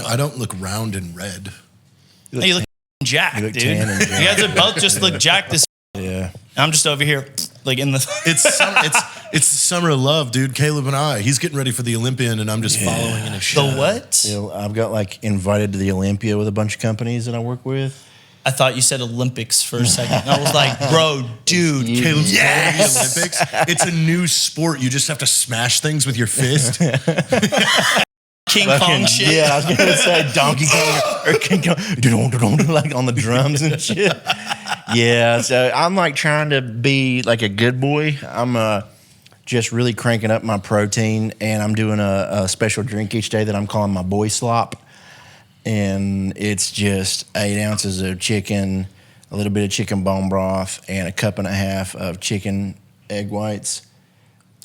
I don't look round and red. You look jacked, dude. You guys are both just look jacked as. Yeah. I'm just over here, like in the. It's the summer of love, dude. Caleb and I. He's getting ready for the Olympian, and I'm just following in his shadow. The what? You know, I've got like invited to the Olympia with a bunch of companies that I work with. I thought you said Olympics for a second. I was like, bro, dude, Caleb's going to the Olympics. It's a new sport. You just have to smash things with your fist. King Kong shit. Yeah, I was gonna say Donkey Kong or King Kong, like on the drums and shit. Yeah, so I'm like trying to be like a good boy. I'm just really cranking up my protein, and I'm doing a special drink each day that I'm calling my boy Slop. And it's just 8 ounces of chicken, a little bit of chicken bone broth, and a cup and a half of chicken egg whites.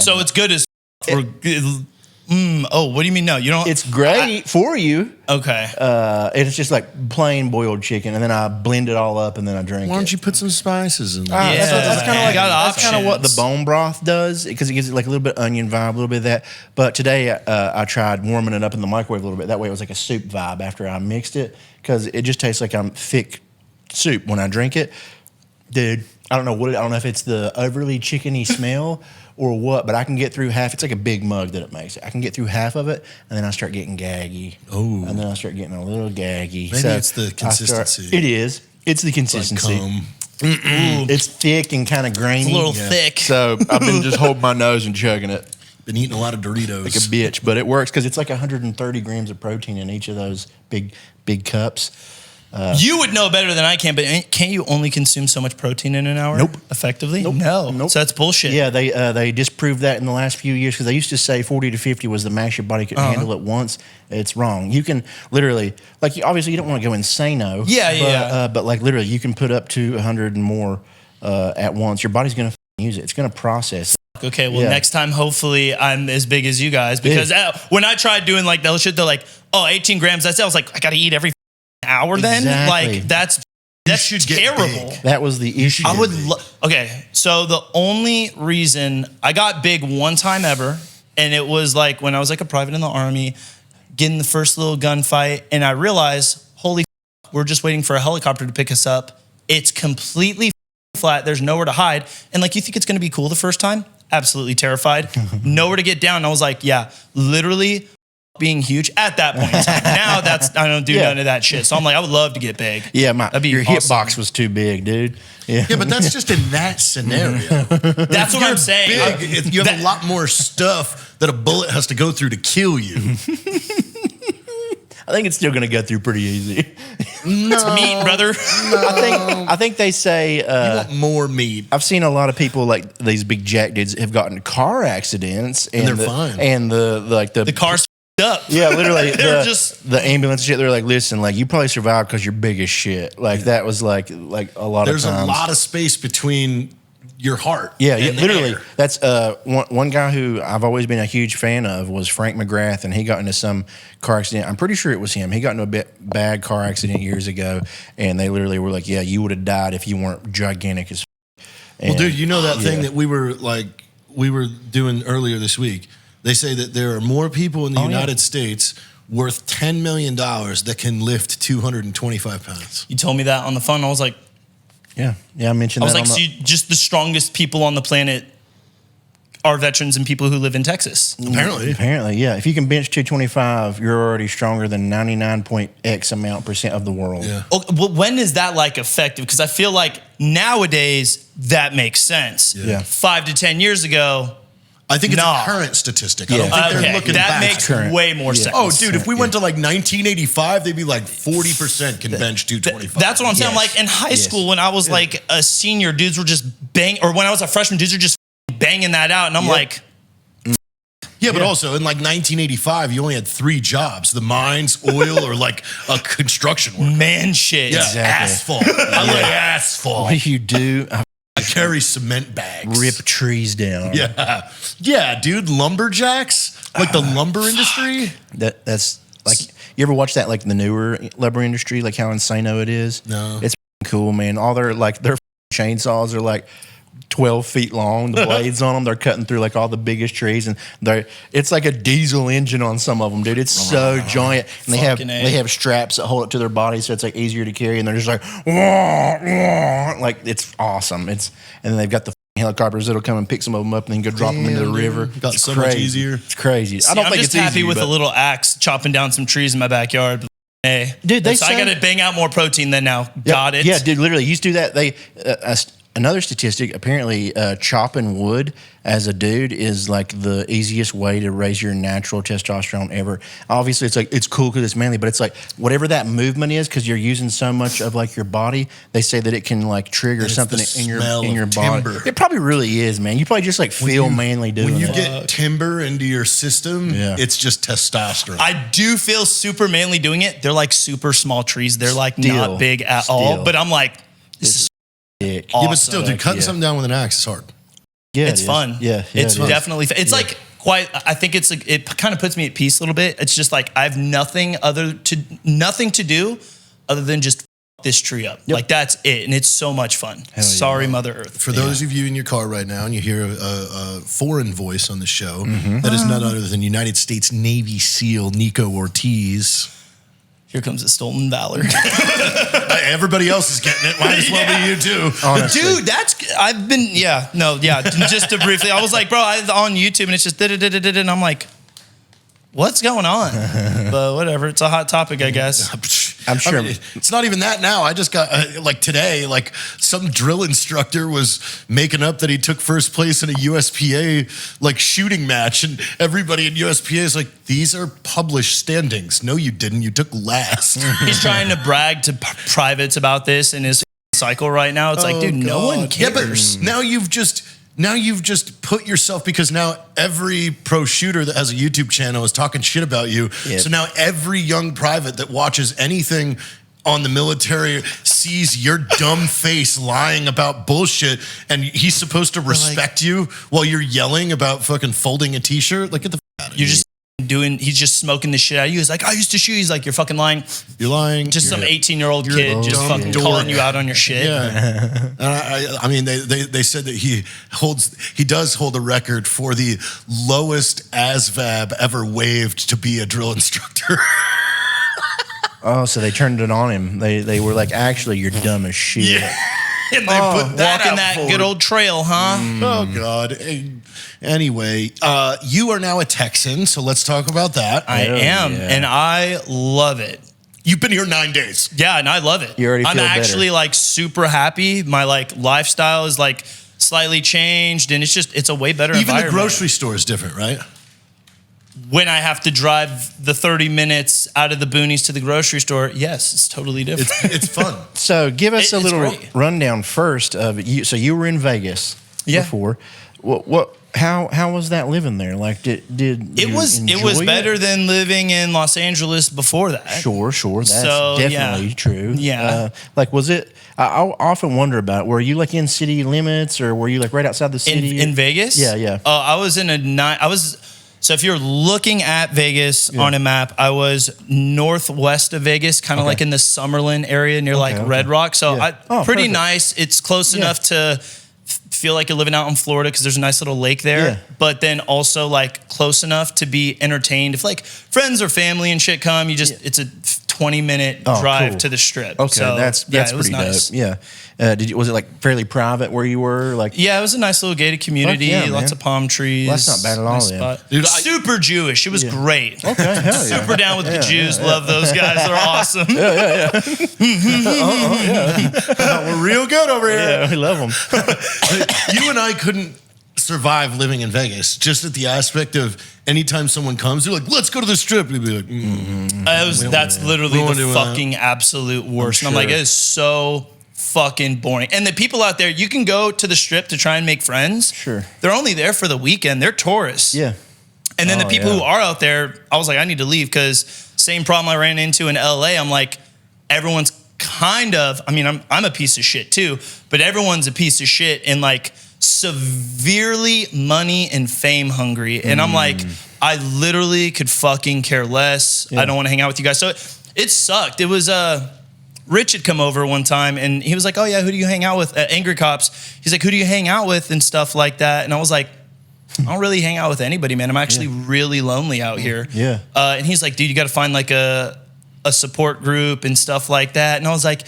So it's good as for. What do you mean? No, you don't. It's great for you. Okay. It's just like plain boiled chicken, and then I blend it all up, and then I drink it. Why don't you put some spices in there? That's kind of like that's kind of what the bone broth does, because it gives it like a little bit of onion vibe, a little bit of that. But today I tried warming it up in the microwave a little bit. That way it was like a soup vibe after I mixed it, because it just tastes like I'm thick soup when I drink it. Dude, I don't know if it's the overly chickeny smell or what, but I can get through half. It's like a big mug that it makes. I can get through half of it, and then I start getting gaggy. Oh. And then I start getting a little gaggy. Maybe it's the consistency. It is. It's the consistency. Like It's thick and kind of grainy. It's a little thick. So I've been just holding my nose and chugging it Been eating a lot of Doritos. like a bitch, but it works because it's like 130 grams of protein in each of those big cups. You would know better than I can, but can't you only consume so much protein in an hour? Nope. Effectively? Nope. No. Nope. So that's bullshit. Yeah, they disproved that in the last few years, because they used to say 40 to 50 was the max your body could handle at once. It's wrong. You can literally, like, obviously you don't want to go insano. Yeah. But like literally you can put up to 100 and more at once. Your body's going to use it. It's going to process it. Okay, well, next time, hopefully, I'm as big as you guys. Because when I tried doing like that shit, they're like, 18 grams, that's it. I was like, I got to eat every hour then? Exactly. Like, that's terrible. That was the issue. I would okay, so the only reason I got big one time ever, and it was like when I was like a private in the Army, getting the first little gunfight, and I realized, holy we're just waiting for a helicopter to pick us up. It's completely flat. There's nowhere to hide. And like, you think it's going to be cool the first time? Absolutely terrified. Nowhere to get down. I was like, yeah, literally being huge at that point in time. Now I don't do none of that shit. So I'm like, I would love to get big. Yeah, your awesome. hitbox was too big, dude. Yeah, but that's just in that scenario. That's what I'm saying. Big, you have a lot more stuff that a bullet has to go through to kill you. I think it's still going to go through pretty easy. It's meat, brother. I think they say you want more meat. I've seen a lot of people, like these big jack dudes, have gotten car accidents, and they're fine. And the car's up. Yeah, literally. the ambulance shit. They're like, listen, like, you probably survived because you're big as shit. Like that was like a lot There's of times. a lot of space between your heart. Yeah, and literally. air. That's one guy who I've always been a huge fan of was Frank McGrath, and he got into some car accident. I'm pretty sure it was him. He got into a bad car accident years ago, and they literally were like, yeah, you would have died if you weren't gigantic as well, dude, you know that thing that we were doing earlier this week? They say that there are more people in the United States worth $10 million that can lift 225 pounds. You told me that on the phone. I was like, yeah, I mentioned that. I was like, just the strongest people on the planet are veterans and people who live in Texas. Apparently, yeah. If you can bench 225, you're already stronger than 99.x amount % of the world. Yeah. Well, when is that like effective? Because I feel like nowadays that makes sense. Yeah. 5 to 10 years ago, I think it's a current statistic. I don't think they're looking that back. makes way more sense. Oh, dude, if we went to like 1985, they'd be like 40% can bench 225. That's what I'm saying. Like in high school, when I was like a senior, dudes were just or when I was a freshman, dudes were just banging that out. And I'm like, yeah, but also in like 1985, you only had 3 jobs: the mines, oil, or like a construction worker. Man shit. Yeah, Exactly. asphalt. I like asphalt. What do you do? I carry cement bags. Rip trees down. Yeah, dude. Lumberjacks, like the lumber industry. That's like, you ever watch that, like the newer lumber industry, like how insano it is? No, it's cool, man. All their chainsaws are like 12 feet long. The blades on them, they're cutting through like all the biggest trees, and it's like a diesel engine on some of them, dude. It's so giant, and they have straps that hold it to their body, so it's like easier to carry, and they're just like, wah, wah. Like it's awesome. And then they've got the helicopters that'll come and pick some of them up and then go drop them into the river. Got so much easier. It's crazy. See, I'm just happy with a little axe chopping down some trees in my backyard. Hey, dude, I got to bang out more protein than now. Got it. Yeah, dude, literally, you used to do that. They another statistic, apparently, chopping wood as a dude is like the easiest way to raise your natural testosterone ever. Obviously, it's like it's cool because it's manly, but it's like whatever that movement is, because you're using so much of like your body. They say that it can like trigger something in your body. It probably really is, man. You probably just like feel manly doing it. When you get timber into your system, it's just testosterone. I do feel super manly doing it. They're like super small trees. They're like not big at all. But I'm like, this is awesome. Yeah, but still, dude, cutting something down with an axe is hard. Yeah, it's fun. Yeah, it's definitely. It's like quite. I think it's like it kind of puts me at peace a little bit. It's just like I have nothing to do other than just f this tree up. Like that's it, and it's so much fun. Sorry, Mother Earth. For those of you in your car right now, and you hear a foreign voice on the show, that is none other than United States Navy SEAL Nikko Ortiz. Here comes the stolen valor. Everybody else is getting it. Might as well be you too. Honestly. Dude, just to briefly, I was like, bro, I was on YouTube and it's just da-da-da-da-da, and I'm like, what's going on? But whatever, it's a hot topic, I guess. I'm sure. I mean, it's not even that now. I just got, like today, like some drill instructor was making up that he took first place in a USPA like shooting match. And everybody in USPA is like, these are published standings. No, you didn't. You took last. He's trying to brag to privates about this in his cycle right now. It's like, dude, no one cares. Yeah, but now you've just put yourself, because now every pro shooter that has a YouTube channel is talking shit about you. Yep. So now every young private that watches anything on the military sees your dumb face lying about bullshit, and he's supposed to respect you while you're yelling about fucking folding a t-shirt. Like, get the f out of here. He's just smoking the shit out of you. He's like, I used to shoot. He's like, you're fucking lying. You're lying. Just some 18-year-old kid just fucking calling you out on your shit. Yeah. And I mean, they said that he does hold a record for the lowest ASVAB ever waived to be a drill instructor. Oh, so they turned it on him. They were like, actually, you're dumb as shit. Yeah. And they put that walking that forward. Good old trail, huh? Oh, God. Anyway, you are now a Texan, so let's talk about that. I am, and I love it. You've been here 9 days. Yeah, and I love it. You already feel I'm actually better. like super happy. My like lifestyle is like slightly changed, and it's a way better Even environment. the grocery store is different, right? When I have to drive the 30 minutes out of the boonies to the grocery store, yes, it's totally different. It's fun. So give us a little great. rundown first of you. So you were in Vegas before. How was that living there? Like, did it was better than living in Los Angeles before that. Sure. That's definitely true. Yeah. Like, was it? I often wonder about it. Were you like in city limits, or were you like right outside the city? In Vegas? Yeah. Oh, I was So if you're looking at Vegas on a map, I was northwest of Vegas, kind of like in the Summerlin area near Red Rock. So pretty nice. It's close enough to feel like you're living out in Florida because there's a nice little lake there, but then also like close enough to be entertained. If like friends or family and shit come, it's a 20-minute drive to the strip. Okay, so, that's pretty nice. dope. Yeah. Was it like fairly private where you were? Like, yeah, it was a nice little gated community. Lots of palm trees. Well, that's not bad at all. Nice Dude, super Jewish. It was great. Okay, hell super down with the Jews. Love those guys. They're awesome. We're real good over here. Yeah, we love them. You and I couldn't survive living in Vegas, just at the aspect of anytime someone comes, they're like, let's go to the strip. We'd be like, that's literally the fucking absolute worst. And I'm like, it is so fucking boring. And the people out there, you can go to the strip to try and make friends. Sure. They're only there for the weekend. They're tourists. Yeah. And then the people who are out there, I was like, I need to leave because same problem I ran into in LA. I'm like, everyone's kind of, I mean, I'm a piece of shit too, but everyone's a piece of shit and like severely money and fame hungry. And I'm like, I literally could fucking care less. I don't want to hang out with you guys. So it sucked. It was Rich had come over one time and he was like, oh yeah, who do you hang out with at Angry Cops? He's like, who do you hang out with and stuff like that? And I was like, I don't really hang out with anybody, man. I'm actually really lonely out here. Yeah. And he's like, dude, you got to find like a support group and stuff like that. And I was like,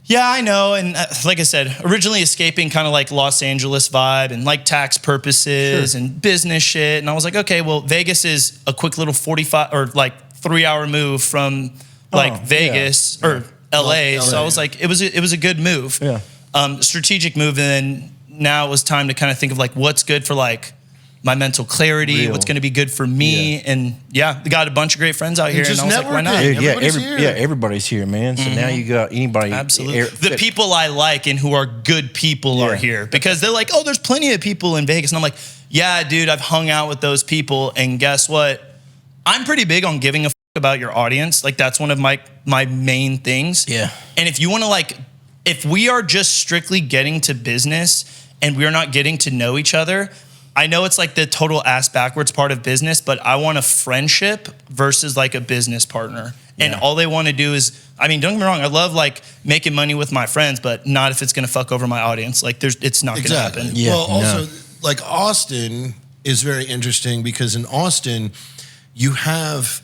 yeah, I know. And like I said, originally escaping kind of like Los Angeles vibe and like tax purposes and business shit. And I was like, okay, well, Vegas is a quick little 45 or like 3-hour move from like Vegas or LA. So I was like, it was a good move. Yeah. Strategic move. And then now it was time to kind of think of like what's good for like my mental clarity, what's going to be good for me. And got a bunch of great friends out here. And I was like, why not? Dude, everybody's here, man. So now you got anybody. Absolutely. The people I like and who are good people are here because they're like, oh, there's plenty of people in Vegas. And I'm like, yeah, dude, I've hung out with those people. And guess what? I'm pretty big on giving a fuck about your audience. Like that's one of my main things. Yeah. And if you want to like, if we are just strictly getting to business and we're not getting to know each other, I know it's like the total ass backwards part of business, but I want a friendship versus like a business partner. And all they want to do is, I mean, don't get me wrong, I love like making money with my friends, but not if it's going to fuck over my audience. Like it's not going to happen. Yeah, well, also like Austin is very interesting because in Austin, you have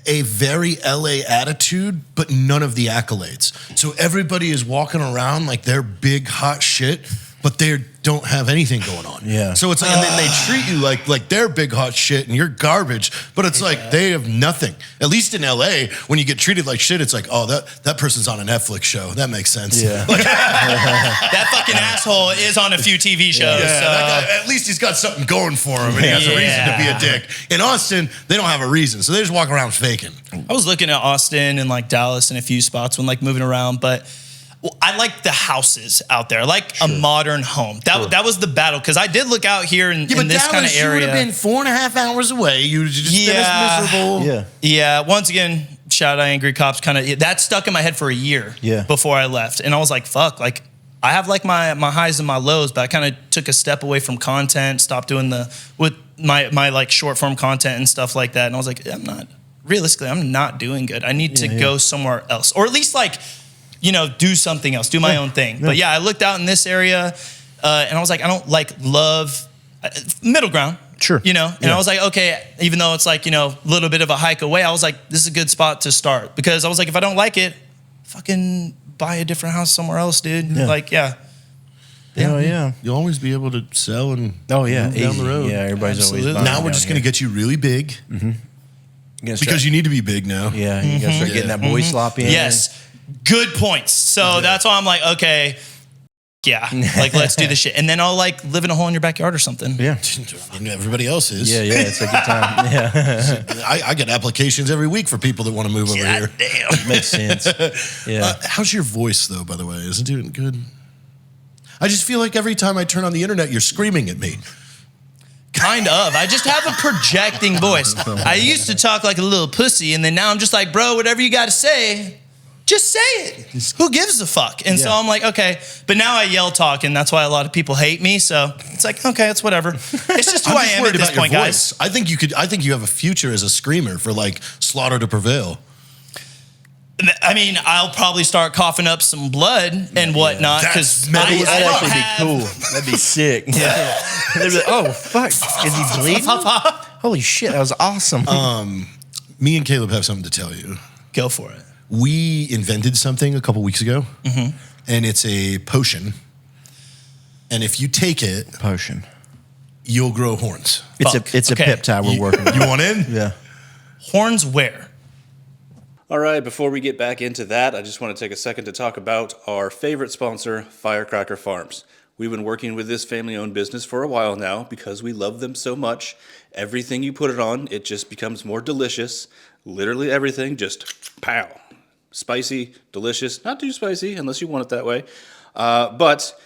a very LA attitude, but none of the accolades. So everybody is walking around like they're big hot shit, but they don't have anything going on. Yeah. So it's like, and then they treat you like they're big hot shit and you're garbage, but it's like they have nothing. At least in LA, when you get treated like shit, it's like, oh, that person's on a Netflix show. That makes sense. Yeah. Like, that fucking asshole is on a few TV shows. yeah, so. that guy, at least he's got something going for him and he has a reason to be a dick. In Austin, they don't have a reason, so they just walk around faking. I was looking at Austin and like Dallas and a few spots when like moving around, but I like the houses out there. I like a modern home. That was the battle because I did look out here in this kind of area. You would have been 4.5 hours away. You would just been as miserable. Yeah. Once again, shout out Angry Cops. Kind of that stuck in my head for a year. Before I left, and I was like, fuck. Like I have like my highs and my lows, but I kind of took a step away from content, stopped doing with my like short form content and stuff like that. And I was like, I'm not doing good. I need to go somewhere else, or at least like, do something else, do my own thing. But I looked out in this area and I was like, I don't like love middle ground. Sure. And I was like, okay, even though it's like, a little bit of a hike away, I was like, this is a good spot to start because I was like, if I don't like it, fucking buy a different house somewhere else, dude. Like, You'll always be able to sell and move down the road. Yeah, everybody's Absolutely. always Now we're just going to get you really big because you need to be big now. Yeah, you got to start getting that boy slop in. Yes. Good points. So that's why I'm like, okay, like let's do this shit. And then I'll like live in a hole in your backyard or something. Yeah. Everybody else is. Yeah, it's a good time. Yeah. I get applications every week for people that want to move over here. Damn. Makes sense. Yeah. How's your voice though, by the way? Is it doing good? I just feel like every time I turn on the internet, you're screaming at me. Kind of. I just have a projecting voice. I used to talk like a little pussy, and then now I'm just like, bro, whatever you got to say, just say it. Who gives a fuck? And so I'm like, okay. But now I yell talk, and that's why a lot of people hate me. So it's like, okay, it's whatever. It's just who I am at this point, guys. I think you have a future as a screamer for like Slaughter to Prevail. I mean, I'll probably start coughing up some blood and whatnot because that'd actually be cool. That'd be sick. Yeah. They'd be like, oh fuck, is he bleeding? Holy shit, that was awesome. Me and Caleb have something to tell you. Go for it. We invented something a couple weeks ago, and it's a potion. And if you take it, you'll grow horns. It's a peptide we're working on. You want in? Yeah. Horns where? All right, before we get back into that, I just want to take a second to talk about our favorite sponsor, Firecracker Farms. We've been working with this family-owned business for a while now because we love them so much. Everything you put it on, it just becomes more delicious. Literally everything, just pow. Spicy, delicious, not too spicy unless you want it that way. But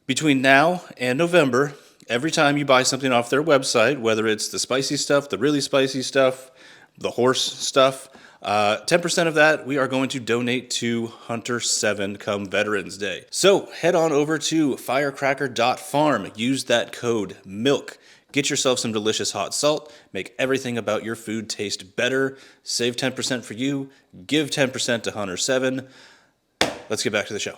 between now and November, every time you buy something off their website, whether it's the spicy stuff, the really spicy stuff, the horse stuff, 10% of that we are going to donate to Hunter 7 come Veterans Day. So head on over to firecracker.farm. Use that code MILK. Get yourself some delicious hot salt. Make everything about your food taste better. Save 10% for you. Give 10% to Hunter 7. let's get back to the show.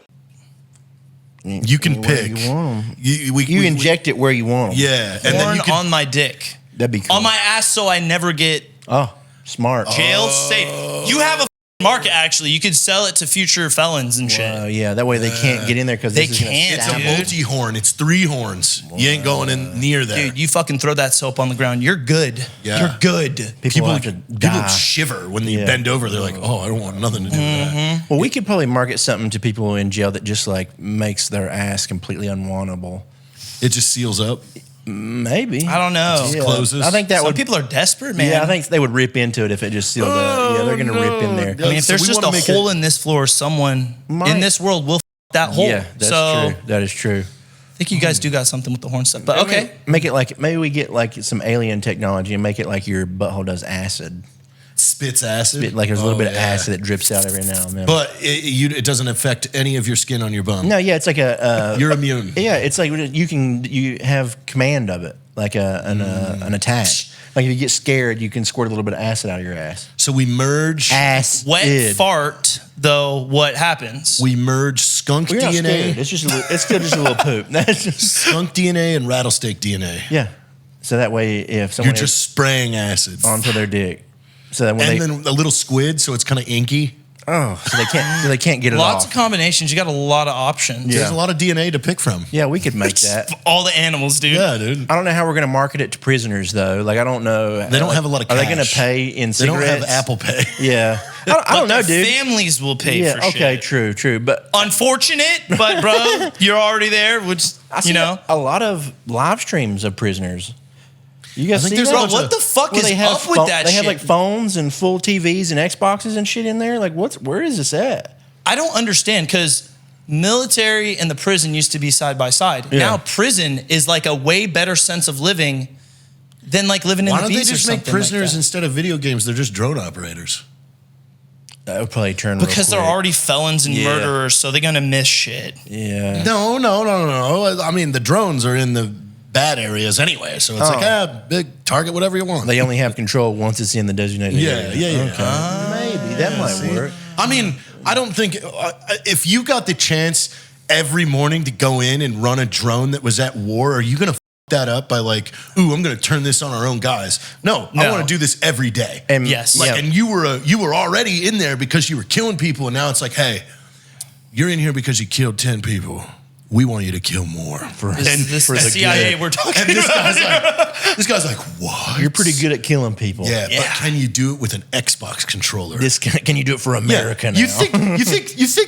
You can Where pick. you want 'em. You inject it where you want 'em. Yeah, and then Horn you can, on my dick. That'd be cool. On my ass, so I never get Oh, smart. jail safe. You have a market, actually. You could sell it to future felons and shit. Yeah, that way they can't get in there because They this is gonna can't, it's stab a dude. multi-horn. It's 3 horns. You ain't going in near that. Dude, you fucking throw that soap on the ground. You're good. Yeah. You're good. People have to People die. shiver when you Yeah. bend over. They're like, "Oh, I don't want nothing to do with that." Well, we could probably market something to people in jail that just like makes their ass completely unwantable. It just seals up. Maybe. I don't know. Just closes. I think that Some would. people are desperate, man. Yeah, I think they would rip into it if it just sealed up. Yeah, they're gonna rip in there. I mean, if So there's we just wanna a make hole in this floor, someone Might. in this world will that hole. Yeah, that's so true. That is true. I think you guys do got something with the horn stuff. But okay. Make it like maybe we get like some alien technology and make it like your butthole does acid. Spits acid. Like there's a little bit of yeah. acid that drips out every now and then. But it doesn't affect any of your skin on your bum. no, yeah, it's like a. You're immune. Yeah, it's like you have command of it, like an attack. Like if you get scared, you can squirt a little bit of acid out of your ass. So we merge. Acid. Wet fart, though, what happens? We merge skunk We're not DNA, scared. It's just it's still just a little poop. That's just skunk DNA, and rattlesnake DNA. yeah. So that way, if You're someone just spraying acid. onto their dick, so that when And they then a little squid, so it's kind of inky. so they can't get it Lots off. of combinations. You got a lot of options. Yeah. There's a lot of DNA to pick from. Yeah, we could make that. All the animals, dude. Yeah, dude. I don't know how we're going to market it to prisoners though. Like I don't know. They don't have a lot of Are they going to cash. pay in They don't cigarettes? have Apple Pay. Yeah, I don't But know, their dude. families will pay Yeah, for okay, shit. true. But Unfortunate, but bro, you're already there, which, I see you know. a lot of live streams of prisoners. You guys I think see there's that? a Bro, bunch what of- the fuck Where is they have up with that They shit? have like phones and full TVs and Xboxes and shit in there. Like, where is this at? I don't understand because military and the prison used to be side by side. Yeah. Now prison is like a way better sense of living than like living in Why the don't they beats or just make something prisoners like that. instead of video games? They're just drone operators. That would probably turn real Because they're quick. already felons and Yeah. murderers, so they're gonna miss shit. Yeah. No. I mean, the drones are in the bad areas anyway, so it's big target, whatever you want. They only have control once it's in the designated area. Yeah. Okay. Maybe that might work. I mean, I don't think if you got the chance every morning to go in and run a drone that was at war, are you going to that up by like, ooh, I'm going to turn this on our own guys? No. I No. want to do this every day. And Yes. Like, yeah, and you were already in there because you were killing people, and now it's like, hey, you're in here because you killed 10 people. We want you to kill more. This for the CIA good. we're talking And this about. guy's like, what? you're pretty good at killing people. Yeah, but Yeah. can you do it with an Xbox controller? Can you do it for America now? You think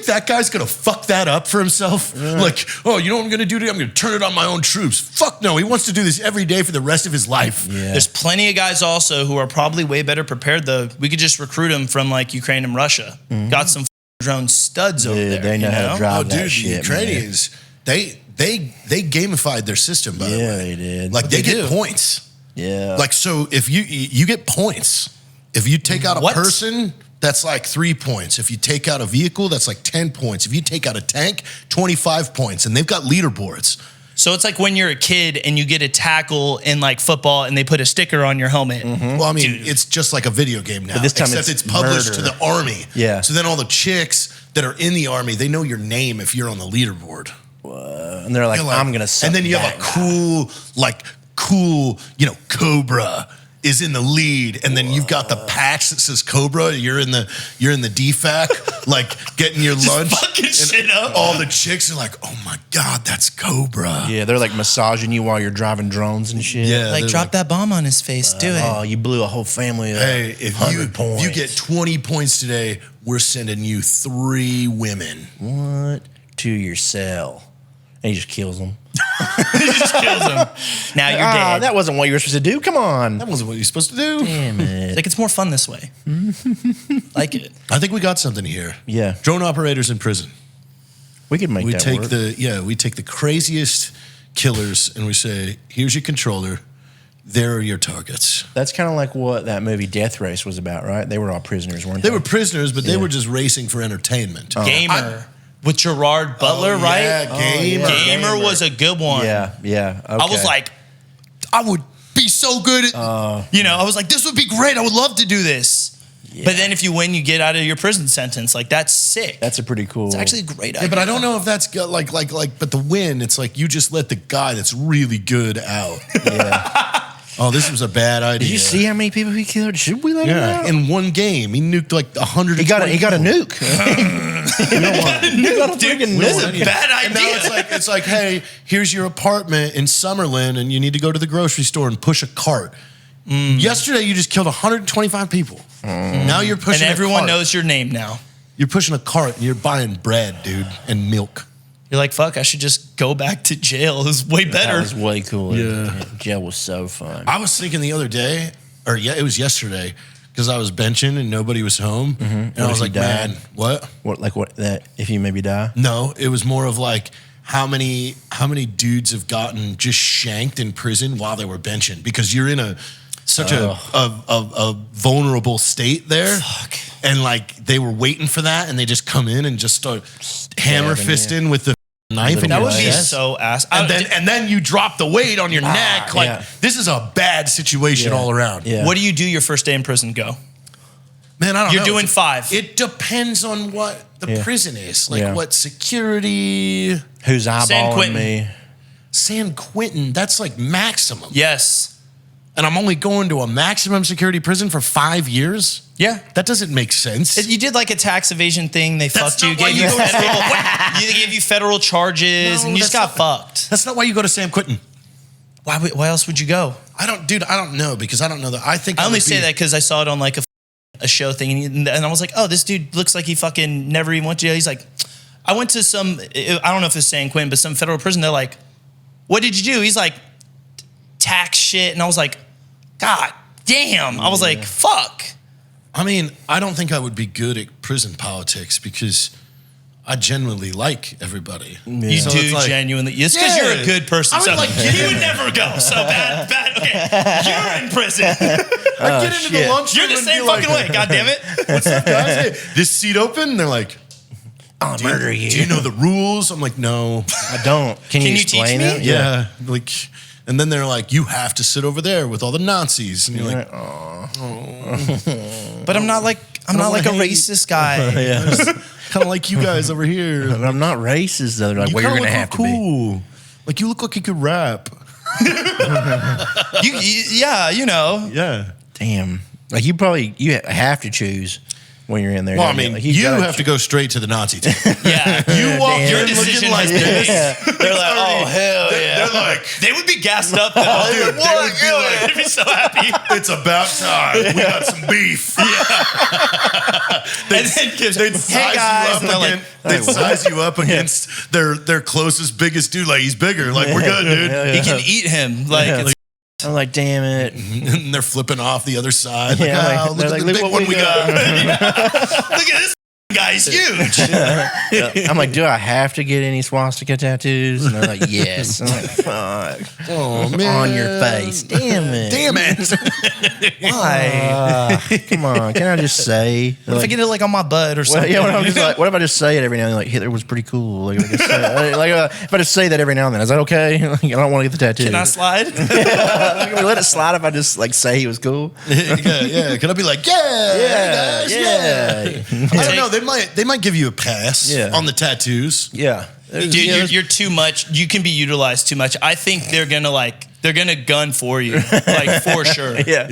that guy's gonna fuck that up for himself? Like, oh, you know what I'm gonna do today? I'm gonna turn it on my own troops. Fuck no, he wants to do this every day for the rest of his life. Yeah. There's plenty of guys also who are probably way better prepared though. We could just recruit them from like Ukraine and Russia. Got some drone studs over Dude, there. they know how to drive Oh, that dude, shit, the man. Ukrainians, they gamified their system, by the Yeah, way. they did. Like they they get do? points. Yeah. Like, so if you get points. If you take out a What? person, that's like 3 points. If you take out a vehicle, that's like 10 points. If you take out a tank, 25 points. And they've got leaderboards. So it's like when you're a kid and you get a tackle in like football and they put a sticker on your helmet. Well, I mean, Dude. it's just like a video game now. But this time except it's it's published murder. to the army. Yeah. So then all the chicks that are in the army, they know your name if you're on the leaderboard. And they're like, You're like- I'm gonna suck And then you have a cool, Cobra is in the lead, and then you've got the patch that says Cobra. You're in the DFAC, like getting your lunch. fucking and shit up. All the chicks are like, "Oh my god, that's Cobra." Yeah, they're like massaging you while you're driving drones and shit. Yeah, Like they're drop that bomb on his face. Do it. Oh, you blew a whole family of Hey, if 100 points. you get 20 points today, we're sending you 3 women. what to your cell, and he just kills them. Just kills him. Now you're dead. That wasn't what you were supposed to do. Come on. That wasn't what you're supposed to do. Damn it. Like it's more fun this way. Like it. I think we got something here. Yeah, Drone operators in prison. we could make We that take work. we take the craziest killers and we say, here's your controller. There are your targets. That's kind of like what that movie Death Race was about, right? They were all prisoners, weren't They they? were prisoners, but they Yeah. were just racing for entertainment. Gamer. With Gerard Butler, Oh, right? yeah, Gamer. Gamer was a good one. Yeah. Okay. I was like, I would be so good at, I was like, this would be great. I would love to do this. But then if you win, you get out of your prison sentence. Like, that's sick. That's a pretty cool. It's actually a great idea. Yeah, but I don't know if that's good, but the win, it's like you just let the guy that's really good out. Yeah. Oh, this was a bad idea. Did you see how many people he killed? Should we let him out? In one game, he nuked like 100. He got a nuke. We don't want it. You got a Dude, freaking this is nuke. a bad idea. And now it's like, hey, here's your apartment in Summerlin, and you need to go to the grocery store and push a cart. Yesterday, you just killed 125 people. Now you're pushing and everyone a cart. knows your name now. You're pushing a cart, and you're buying bread, dude, and milk. You're like, fuck, I should just go back to jail. It was way better. That was way cooler. Yeah. Jail was so fun. I was thinking the other day, it was yesterday, because I was benching and nobody was home, and I was like, man, what? That if you maybe die? No, it was more of like how many dudes have gotten just shanked in prison while they were benching because you're in such a vulnerable state there. Fuck. And like they were waiting for that, and they just come in and just start hammer fisting with the knife. Little in That your would be chest. so ass. And then you drop the weight on your neck. Like this is a bad situation all around. Yeah. What do you do your first day in prison? Go. Man, I don't know. You're doing 5. It depends on what the prison is. Like what security. Who's eyeballing Quentin. me? San Quentin, that's like maximum. Yes. And I'm only going to a maximum security prison for 5 years? Yeah. That doesn't make sense. You did like a tax evasion thing. They That's fucked you. not why Gave you you go to federal, they gave you federal charges, No, and you just got that's fucked. That's not why you go to San Quentin. Why else would you go? I don't know because I don't know that. I think I only would say be- that because I saw it on like a show thing, and I was like, oh, this dude looks like he fucking never even went to jail. He's like, I went to some, I don't know if it's San Quentin, but some federal prison. They're like, what did you do? He's like, tax shit. And I was like, God damn. I was like, fuck. I mean, I don't think I would be good at prison politics because I genuinely like everybody. You So do it's like- genuinely. It's because you're a good person. I would So like get you in- would never go. So bad. Okay, you're in prison. I get into the lunchroom You're the and same be like, fucking way. God damn it. What's up, guys? Hey, this seat open? And they're like, I'll murder you. do you know the rules? I'm like, no. I don't. Can you you teach explain me? it? Yeah. Like, and then they're like, you have to sit over there with all the Nazis. And you're like, But I'm not like a racist guy. kind of like you guys over here. But I'm not racist though. Like, well, you're kinda gonna look have to be. cool. Like you look like you could rap. Yeah, you know. Yeah. Damn. Like you have to choose when you're in there. Well, I don't you? mean, Like, you gotta have to go straight to the Nazi team. Yeah. You walk Damn. Your in decision looking like has been this. made. They're like, oh, hell yeah. They're like, They would be gassed up though. dude, they would be like, They'd be so happy. it's about time. We got some beef. And then gives, They'd hey size guys, and you they're up like, against, they'd size you up against their closest, biggest dude. Like he's bigger. Like we're good, dude. he can eat him. Like, it's, I'm like, damn it. And they're flipping off the other side. Like, Yeah, oh, like- look they're at like, the look big what one we we got. look at this guy's huge. I'm like, do I have to get any swastika tattoos? And they're like, yes. I'm like, fuck. Oh man, On your face. Damn it. Damn it. Why? Come on. Can I just say? What if I get it like on my butt or Well, something? yeah, what if I just say it every now and then? Like, Hitler was pretty cool. Like, if I just say that every now and then, is that okay? Like, I don't want to get the tattoo. Can I slide? Can we let it slide if I just like say he was cool? yeah. Can I be like, yeah, hey guys, yeah. I don't know. They might give you a pass on the tattoos. Yeah. Dude, you're too much. You can be utilized too much. I think they're gonna gun for you, like for sure. Yeah.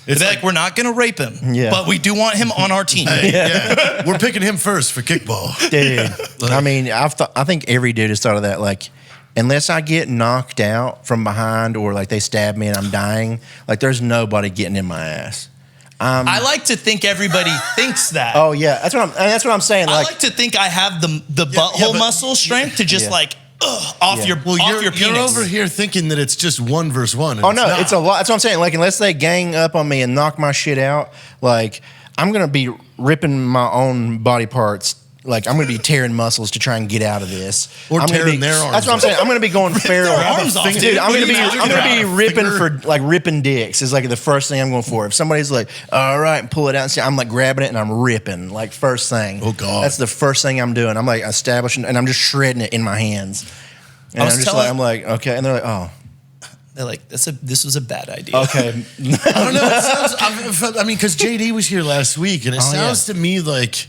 It's like we're not gonna rape him, Yeah. but we do want him on our team. Yeah. We're picking him first for kickball. Dude. I mean, I think every dude has thought of that. Like, unless I get knocked out from behind or like they stab me and I'm dying, like there's nobody getting in my ass. I like to think everybody thinks that. Oh yeah, that's what I'm saying. I Like, like to think I have the butthole but- muscle strength to just like off your Well, off your you're penis. over here thinking that it's just 1 versus 1. and oh no, not. it's a lot. That's what I'm saying. Like, unless they gang up on me and knock my shit out, like I'm gonna be ripping my own body parts. Like, I'm gonna be tearing muscles to try and get out of this, Or I'm gonna tearing be, their arms That's what I'm off. saying. I'm gonna be going feral. arms off, Dude, I'm gonna be ripping Finger. for like ripping dicks is like the first thing I'm going for. If somebody's like, all right, and pull it out, and see, I'm like grabbing it and I'm ripping like first thing. Oh, God. That's the first thing I'm doing. I'm like establishing, and I'm just shredding it in my hands. And I was I'm just telling- like, I'm like, okay, and they're like, oh. They're like, this was a bad idea. Okay. I don't know. It sounds, I mean, because JD was here last week, and it sounds to me like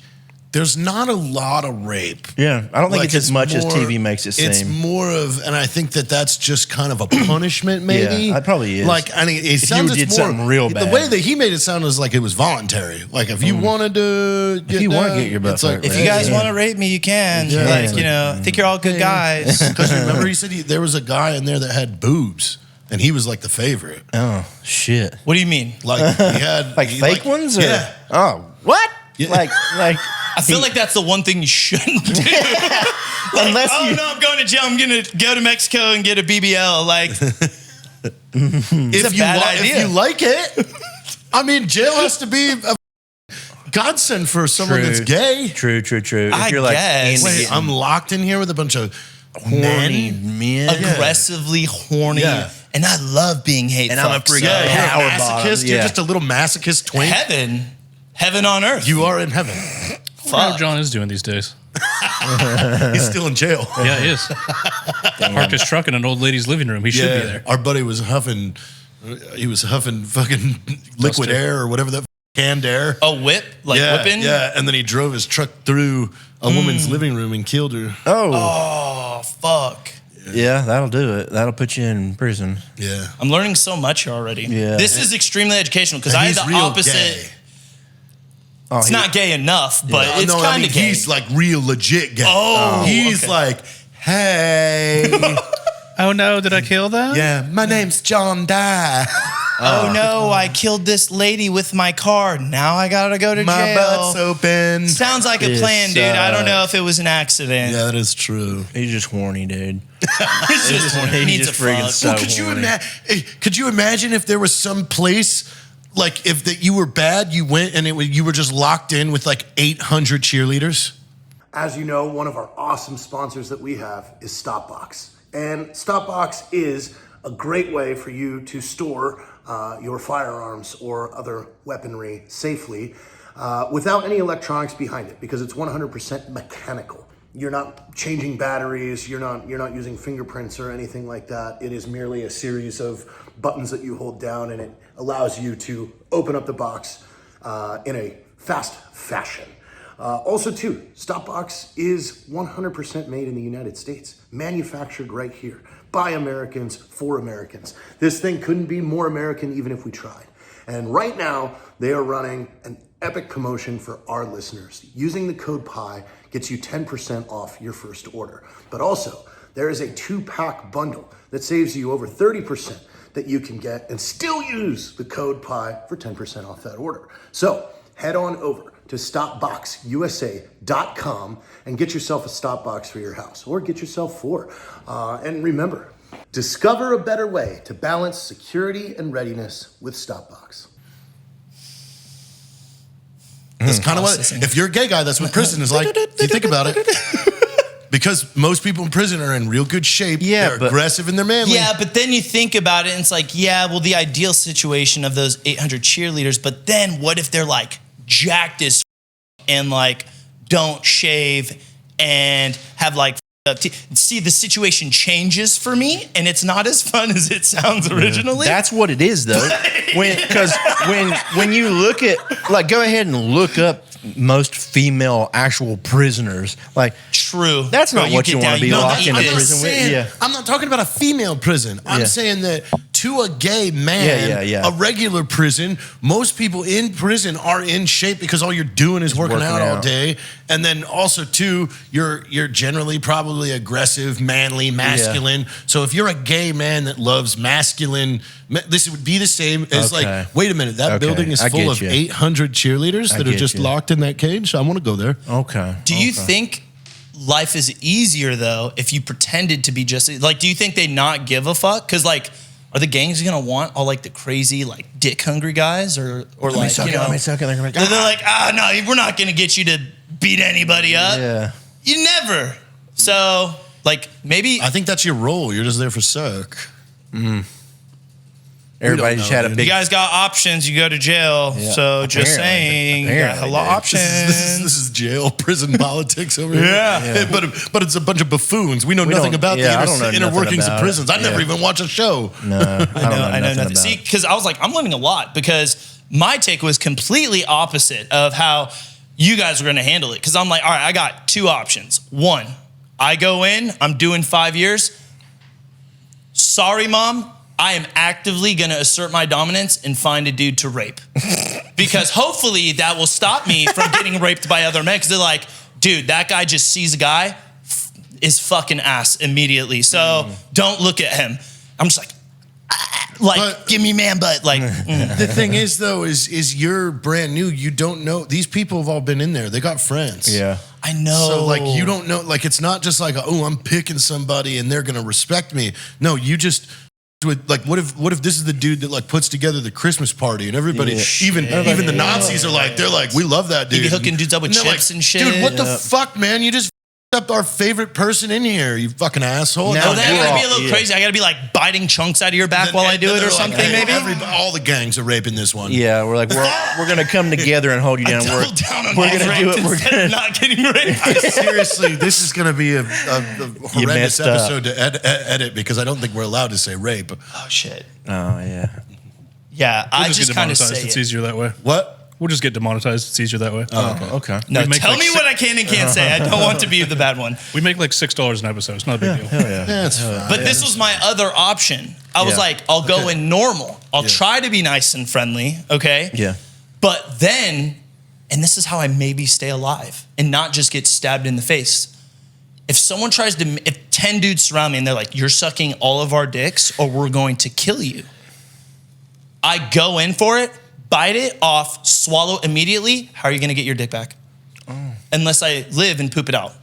there's not a lot of rape. Yeah, I don't think Like, it's as much as more- TV makes it seem. It's more of, and I think that's just kind of a punishment, maybe. Yeah, it probably is. Like, I mean, it you sounds did it's more, something real The bad. way that he made it sound was like it was voluntary. Like, if you wanted to, If you want to get your butt it's like, fucked, If right? you guys want to rape me, you can. Yeah. Like, you know, I think you're all good guys. Because remember, he said there was a guy in there that had boobs, and he was like the favorite. Oh shit! What do you mean? Like, he had Like fake ones? Or? Yeah. Oh, what? Yeah. Like I feel like that's the one thing you shouldn't do. unless Oh you. no, I'm going to jail. I'm going to go to Mexico and get a BBL. Like, if a bad If idea. you like it, I mean, jail has to be a godsend for someone that's gay. True. If I you're like guess. into Wait, getting I'm locked in here with a bunch of horny men. men. aggressively horny. Yeah. And I love being hate And I'm a fucked, freaking so- Yeah, you're a Power masochist. bottoms, You're yeah. just a little masochist twink. Heaven on earth. You are in heaven. How Fuck. John is doing these days. He's still in jail. Yeah, he is. Parked his truck in an old lady's living room. He should be there. Our buddy was huffing. He was huffing fucking liquid Mustard. air or whatever that canned air. A whip? Like yeah, whipping? yeah. And then he drove his truck through a woman's living room and killed her. Oh, fuck. Yeah, that'll do it. That'll put you in prison. Yeah. I'm learning so much here already. Yeah. This is extremely educational because I had He's the real opposite. gay. Oh, It's not gay enough, but it's No, I kind mean, of gay. he's like real legit gay. Oh, he's okay. like, hey, Oh no, did I kill that? yeah, my name's John Dye. Oh no, I killed this lady with my car. Now I gotta go to My jail. butt's open. Sounds like a This plan, dude. I don't know sucks. if it was an accident. Yeah, that is true. He's just horny, dude. It's just He needs just a freaking fuck. so Well, could you horny. could you imagine if there was some place like if that you were bad, you went and you were just locked in with like 800 cheerleaders? As you know, one of our awesome sponsors that we have is Stopbox. And Stopbox is a great way for you to store your firearms or other weaponry safely without any electronics behind it because it's 100% mechanical. You're not changing batteries, you're not using fingerprints or anything like that. It is merely a series of buttons that you hold down and it allows you to open up the box in a fast fashion. Also too, Stopbox is 100% made in the United States, manufactured right here by Americans for Americans. This thing couldn't be more American even if we tried. And right now, they are running an epic promotion for our listeners. Using the code PIE gets you 10% off your first order. But also, there is a 2-pack bundle that saves you over 30% that you can get and still use the code PIE for 10% off that order. So head on over to StopBoxUSA.com and get yourself a stop box for your house or get yourself 4. And remember, discover a better way to balance security and readiness with Stopbox. That's kind of what, if you're a gay guy, that's what prison is like. If you think about it. Because most people in prison are in real good shape. Yeah, they're but- aggressive and they're manly. Yeah, but then you think about it and it's like, yeah, well, the ideal situation of those 800 cheerleaders, but then what if they're like jacked as and like don't shave and have like see, the situation changes for me and it's not as fun as it sounds originally. That's what it is, though. Because when you look at, like, go ahead and look up most female actual prisoners. Like, True. that's not Bro, what get you want to down, be know locked that into you prison with. saying, Yeah. I'm not talking about a female prison. I'm Yeah. saying that to a gay man, Yeah. a regular prison, most people in prison are in shape because all you're doing is working out all day. And then also too, you're generally probably aggressive, manly, masculine. So if you're a gay man that loves masculine, this would be the same as Okay. like, wait a minute, that Okay. building is I full get of you. 800 cheerleaders that are get just you. locked in that cage. I want to go there. Okay. Do you think life is easier though if you pretended to be just like? Do you think they not give a fuck? Because like, are the gangs gonna want all like the crazy like dick hungry guys or like you know? They're like, no, we're not gonna get you to beat anybody up. Yeah. You never. So like maybe I think that's your role. You're just there for suck. Everybody just had a You big. guys got options. You go to jail. Yeah. So just Apparently. saying, you got a Apparently, lot of dude. options. This is jail, prison politics over here. Yeah. But it's a bunch of buffoons. We know nothing don't- about yeah, I don't the know inner nothing workings of about it. prisons. I never Yeah. even watch a show. No, I know nothing. See, because I was like, I'm learning a lot because my take was completely opposite of how you guys were going to handle it. Because I'm like, all right, I got two options. One, I go in, I'm doing 5 years. Sorry, Mom. I am actively going to assert my dominance and find a dude to rape. Because hopefully that will stop me from getting raped by other men. Because they're like, dude, that guy just sees a guy, is fucking ass immediately. So don't look at him. I'm just like, But- give me man butt. Like, The thing is, though, is you're brand new. You don't know. These people have all been in there. They got friends. Yeah. I know. So, like, you don't know. Like, it's not just like, oh, I'm picking somebody and they're going to respect me. No, you just... Like, what if this is the dude that like puts together the Christmas party and everybody, even the Nazis are like, they're like, we love that dude. He be hooking dudes up with And they're chips like, and shit. Dude, what the fuck, man? You just up our favorite person in here, you fucking asshole. Now Oh, then I we're gotta be a all- little crazy. I gotta be like biting chunks out of your back Then- while I and do then it or they're like, something, hey, maybe. all the gangs are raping this one. Yeah, we're like we're gonna come together and hold you down. Double down on we're getting gonna do raped it. We're instead gonna of not getting raped. Seriously, this is going to be a horrendous messed up. episode to edit because I don't think we're allowed to say rape. Oh shit. Oh yeah. Yeah, We'll I just get kind of demonetized. say It's it. easier that way. What? We'll just get demonetized. It's easier that way. Okay. No, We make tell like me what I can and can't say. I don't want to be the bad one. We make like $6 an episode. It's not a big deal. Yeah, it's fine. But this was my other option. I was Yeah. like, I'll go in normal. I'll try to be nice and friendly, okay? Yeah. But then, and this is how I maybe stay alive and not just get stabbed in the face. If someone tries to, if 10 dudes surround me and they're like, you're sucking all of our dicks or we're going to kill you. I go in for it, bite it off, swallow immediately. How are you going to get your dick back? Unless I live and poop it out.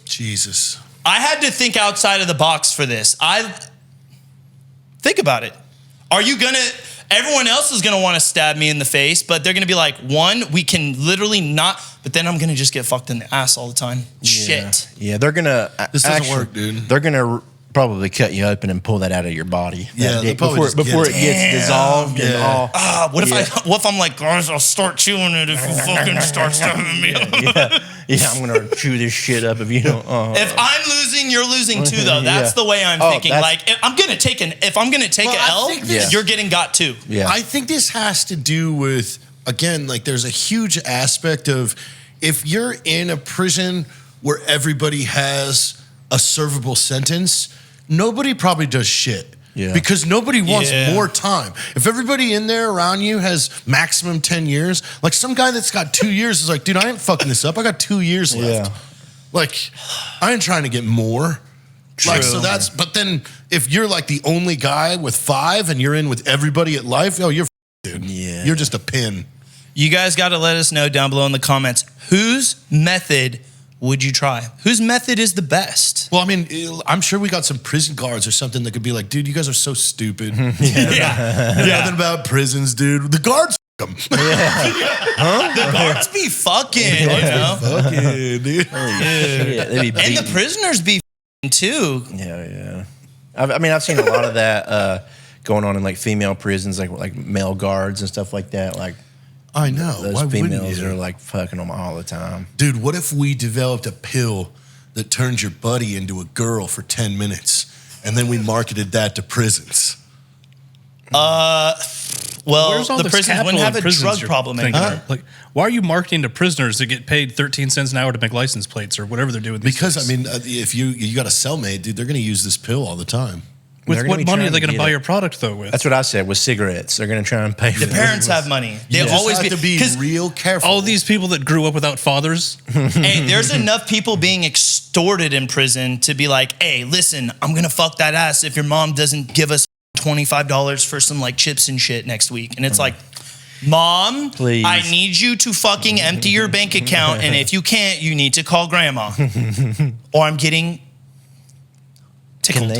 Jesus. I had to think outside of the box for this. Think about it. Are you gonna, everyone else is gonna wanna stab me in the face, but they're gonna be like, one, we can literally not, but then I'm gonna just get fucked in the ass all the time. Shit. Yeah, they're gonna. This doesn't work, dude. They're gonna probably cut you open and pull that out of your body. Yeah, That they'll dick, probably before just before get it gets dissolved and all. What if I'm like, guys, I'll start chewing it if you fucking start stabbing me. Yeah, I'm gonna chew this shit up if you don't. If I'm losing, you're losing too, though. That's the way I'm thinking. that's- Like, if I'm gonna take an I L, think this- you're getting got too. Yeah. I think this has to do with, again, like there's a huge aspect of if you're in a prison where everybody has a servable sentence, nobody probably does shit. Yeah. Because nobody wants Yeah. more time. If everybody in there around you has maximum 10 years, like some guy that's got 2 years is like, dude, I ain't fucking this up. I got 2 years left. Yeah. Like, I ain't trying to get more. Like, so True. but then if you're like the only guy with 5 and you're in with everybody at life, oh, you're dude. Yeah. You're just a pin. You guys got to let us know down below in the comments whose method would you try? Whose method is the best? Well, I mean, I'm sure we got some prison guards or something that could be like, dude, you guys are so stupid. Yeah. Nothing about prisons, dude. The guards them. The guards be fucking, you know? Fucking, dude. Yeah, they'd be And the beating. prisoners be too. Yeah. I've seen a lot of that going on in like female prisons, like male guards and stuff like that. Like I know. those Why wouldn't females you? are like fucking them all the time. Dude, what if we developed a pill that turns your buddy into a girl for 10 minutes and then we marketed that to prisons? Well, Where's all the this prisons capital wouldn't have in a prisons drug you're problem thinking anymore. of? Like, why are you marketing to prisoners that get paid 13 cents an hour to make license plates or whatever they're doing? these Because, days? I mean, if you got a cellmate, dude, they're going to use this pill all the time. They're with gonna what be money are trying they to going to get buy it. your product though with? That's what I said with cigarettes. They're gonna try and pay for The parents have money. They You just always have to be 'cause, real careful. All these people that grew up without fathers. hey, there's enough people being extorted in prison to be like, hey, listen, I'm gonna fuck that ass if your mom doesn't give us $25 for some like chips and shit next week. And it's like, Mom, Please. I need you to fucking empty your bank account, and if you can't, you need to call grandma. Or I'm getting tickled.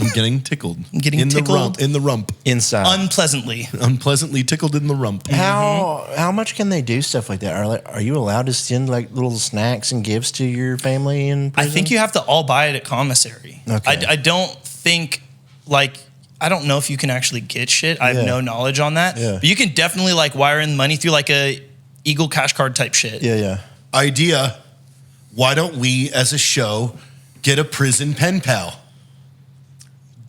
I'm getting tickled. I'm getting in tickled? in the rump. inside. Unpleasantly. Unpleasantly tickled in the rump. How much can they do stuff like that? Are you allowed to send like little snacks and gifts to your family in I prison? think you have to all buy it at commissary. Okay. I don't think like I don't know if you can actually get shit. I have no knowledge on that. Yeah. But you can definitely like wire in money through like a Eagle Cash Card type shit. Yeah. Idea. Why don't we, as a show, get a prison pen pal?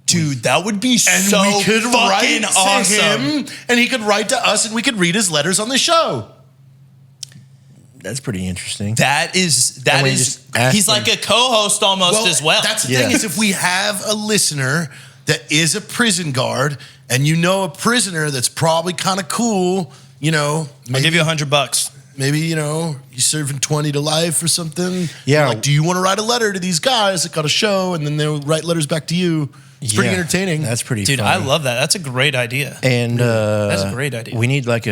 Dude, that would be And so we could fucking write awesome. to him, and he could write to us, and we could read his letters on the show. That's pretty interesting. That is And we just ask he's like a co-host almost as well. That's the thing is, if we have a listener that is a prison guard, and you know a prisoner that's probably kind of cool, you know, I'll give you $100. maybe, you know, you're serving 20 to life or something. Yeah. Like, do you want to write a letter to these guys that got a show, and then they'll write letters back to you? It's pretty entertaining. That's pretty Dude, funny. I love that. That's a great idea. And That's a great idea. We need like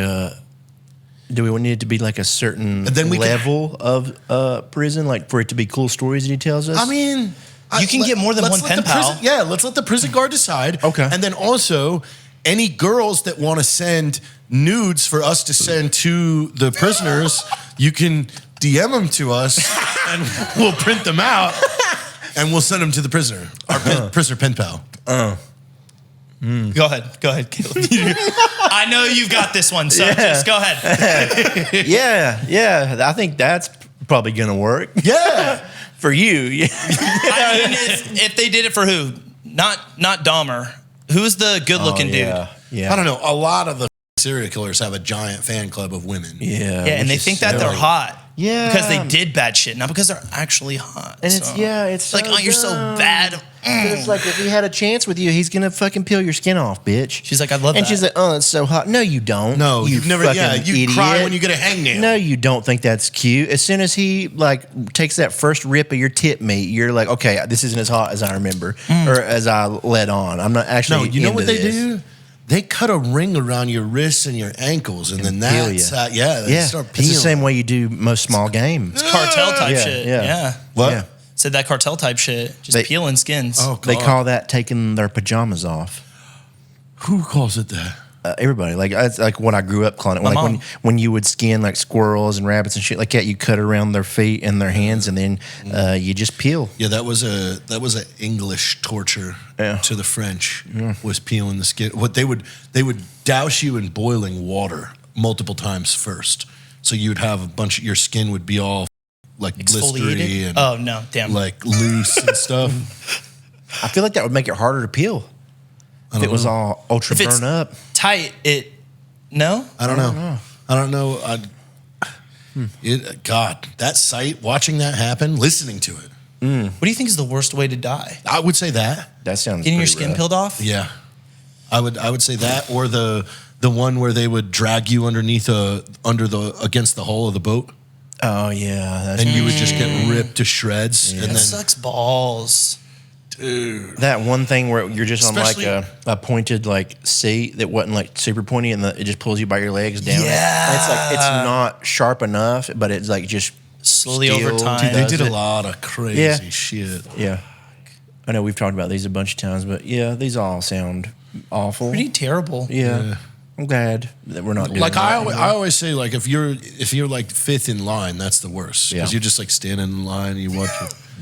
do we need it to be like a certain And then we level of prison, like for it to be cool stories that he tells us? I mean, You can get more than let's one let pen the pal. prison- yeah, let's let the prison guard decide. Okay. And then also, any girls that want to send nudes for us to send to the prisoners, you can DM them to us, and we'll print them out, and we'll send them to the prisoner, our prisoner pen pal. Go ahead, Caleb. I know you've got this one, so just go ahead. yeah. I think that's probably gonna work Yeah. for you. Yeah. I mean, if they did it for who? Not Dahmer. Who's the good-looking dude? Yeah. I don't know. A lot of the serial killers have a giant fan club of women. Yeah. Yeah, which and they is think that so- they're hot. Yeah. Because they did bad shit, not because they're actually hot. And so. it's like, so oh, you're so dumb. bad. It's like if he had a chance with you, he's gonna fucking peel your skin off, bitch. She's like, I love and that. she's like, oh, it's so hot. No, you don't. No, you've never. fucking Yeah, you idiot. cry when you get a hangnail. No, you don't think that's cute. As soon as he like takes that first rip of your tip meat, you're like, okay, this isn't as hot as I remember or as I led on. I'm not actually. No, you know into what they this. do? They cut a ring around your wrists and your ankles, and then peel that's ya. they Yeah, start it's peeling. the same way you do most small game. Cartel type Yeah, shit. yeah. Yeah. What? Yeah. Said that cartel type shit. Just They- peeling skins. Oh, They God. call that taking their pajamas off. Who calls it that? Everybody, like that's like what I grew up calling it. My Like mom. when you would skin like squirrels and rabbits and shit like that, you cut around their feet and their hands, and then you just peel. Yeah, that was a English torture to the French. Was peeling the skin. What they would douse you in boiling water multiple times first, so you would have a bunch of your skin would be all like blistery Exfoliated? and Oh, no. Damn. like loose and stuff. I feel like that would make it harder to peel if it was all ultra If it's burn up. tight, no? I don't know. I don't know. God, that sight, watching that happen, listening to it. What do you think is the worst way to die? I would say that. That sounds Getting your pretty skin rough. peeled off? Yeah, I would say that, or the one where they would drag you against the hull of the boat, Oh yeah, that's and you would just get ripped to shreds. And That then, sucks balls. that one thing where you're just on like Especially- a pointed like seat that wasn't like super pointy, and it just pulls you by your legs down. Yeah. And it's like it's not sharp enough, but it's like just Slowly over steel. time. Dude, they does did it. a lot of crazy Yeah. shit. Yeah, I know we've talked about these a bunch of times, but yeah, these all sound awful. Pretty terrible. Yeah. I'm glad that we're not doing Like that I anymore. always say, like if you're like fifth in line, that's the worst because Yeah. you're just like standing in line and you watch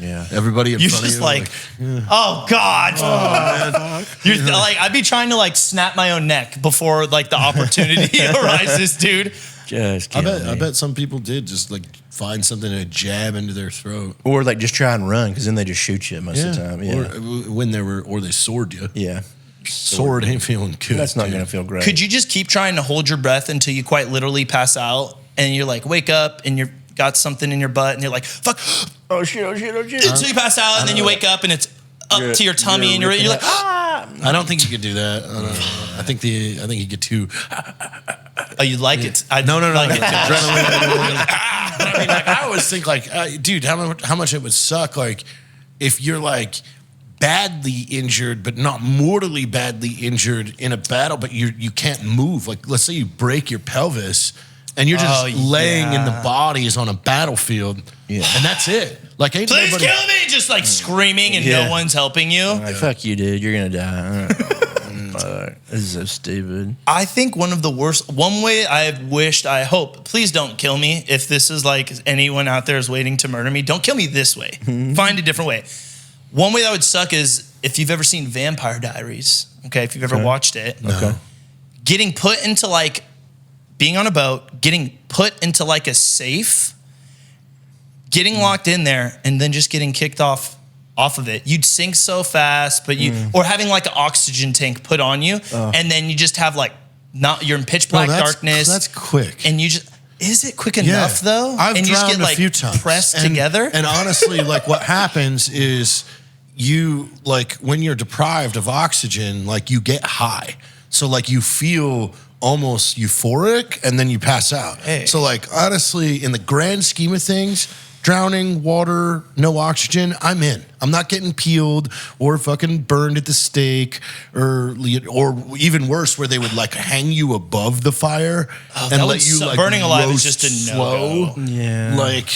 Yeah. everybody in You're front just of you. like, oh God. You're like, I'd be trying to like snap my own neck before like the opportunity arises, dude. Just I kill me. bet some people did just like find something to jab into their throat. Or like just try and run because then they just shoot you most of the time. Yeah. Or they sword you. Yeah. Sword ain't feeling good. That's not dude. going to feel great. Could you just keep trying to hold your breath until you quite literally pass out and you're like, wake up and you've got something in your butt and you're like, fuck, Oh shit, oh shit, oh shit. until you pass out and then you wake up and it's up to your tummy and you're like, ah. I don't think you could do that. I don't know. I think you get too. oh, you like it. I No. like it. Adrenaline. But I mean, like I always think like, dude, how much it would suck like if you're like badly injured but not mortally badly injured in a battle, but you can't move. Like let's say you break your pelvis and you're just Oh, laying in the yeah. bodies on a battlefield, Yeah. and that's it. Like ain't Please nobody. kill me. Just like screaming and Yeah. no one's helping you. Like, fuck you, dude. You're going to die. Fuck. This is so stupid. I think one way I hope, please don't kill me. If this is like anyone out there is waiting to murder me, don't kill me this way. Find a different way. One way that would suck is if you've ever seen Vampire Diaries. Okay, if you've ever watched it. Okay. Getting put into like being on a boat, getting put into like a safe, getting locked in there, and then just getting kicked off of it. You'd sink so fast, but or having like an oxygen tank put on you, and then you just have like you're in pitch black darkness. That's quick. And you just is it quick enough though? I've and you just drowned get like a few times. pressed together. And honestly, like what happens is you like when you're deprived of oxygen, like you get high. So like you feel almost euphoric and then you pass out. Hey. So like honestly, in the grand scheme of things, drowning, water, no oxygen, I'm in. I'm not getting peeled or fucking burned at the stake or even worse where they would like hang you above the fire and let you like burning alive is roast just a slow. no-go. Yeah. Like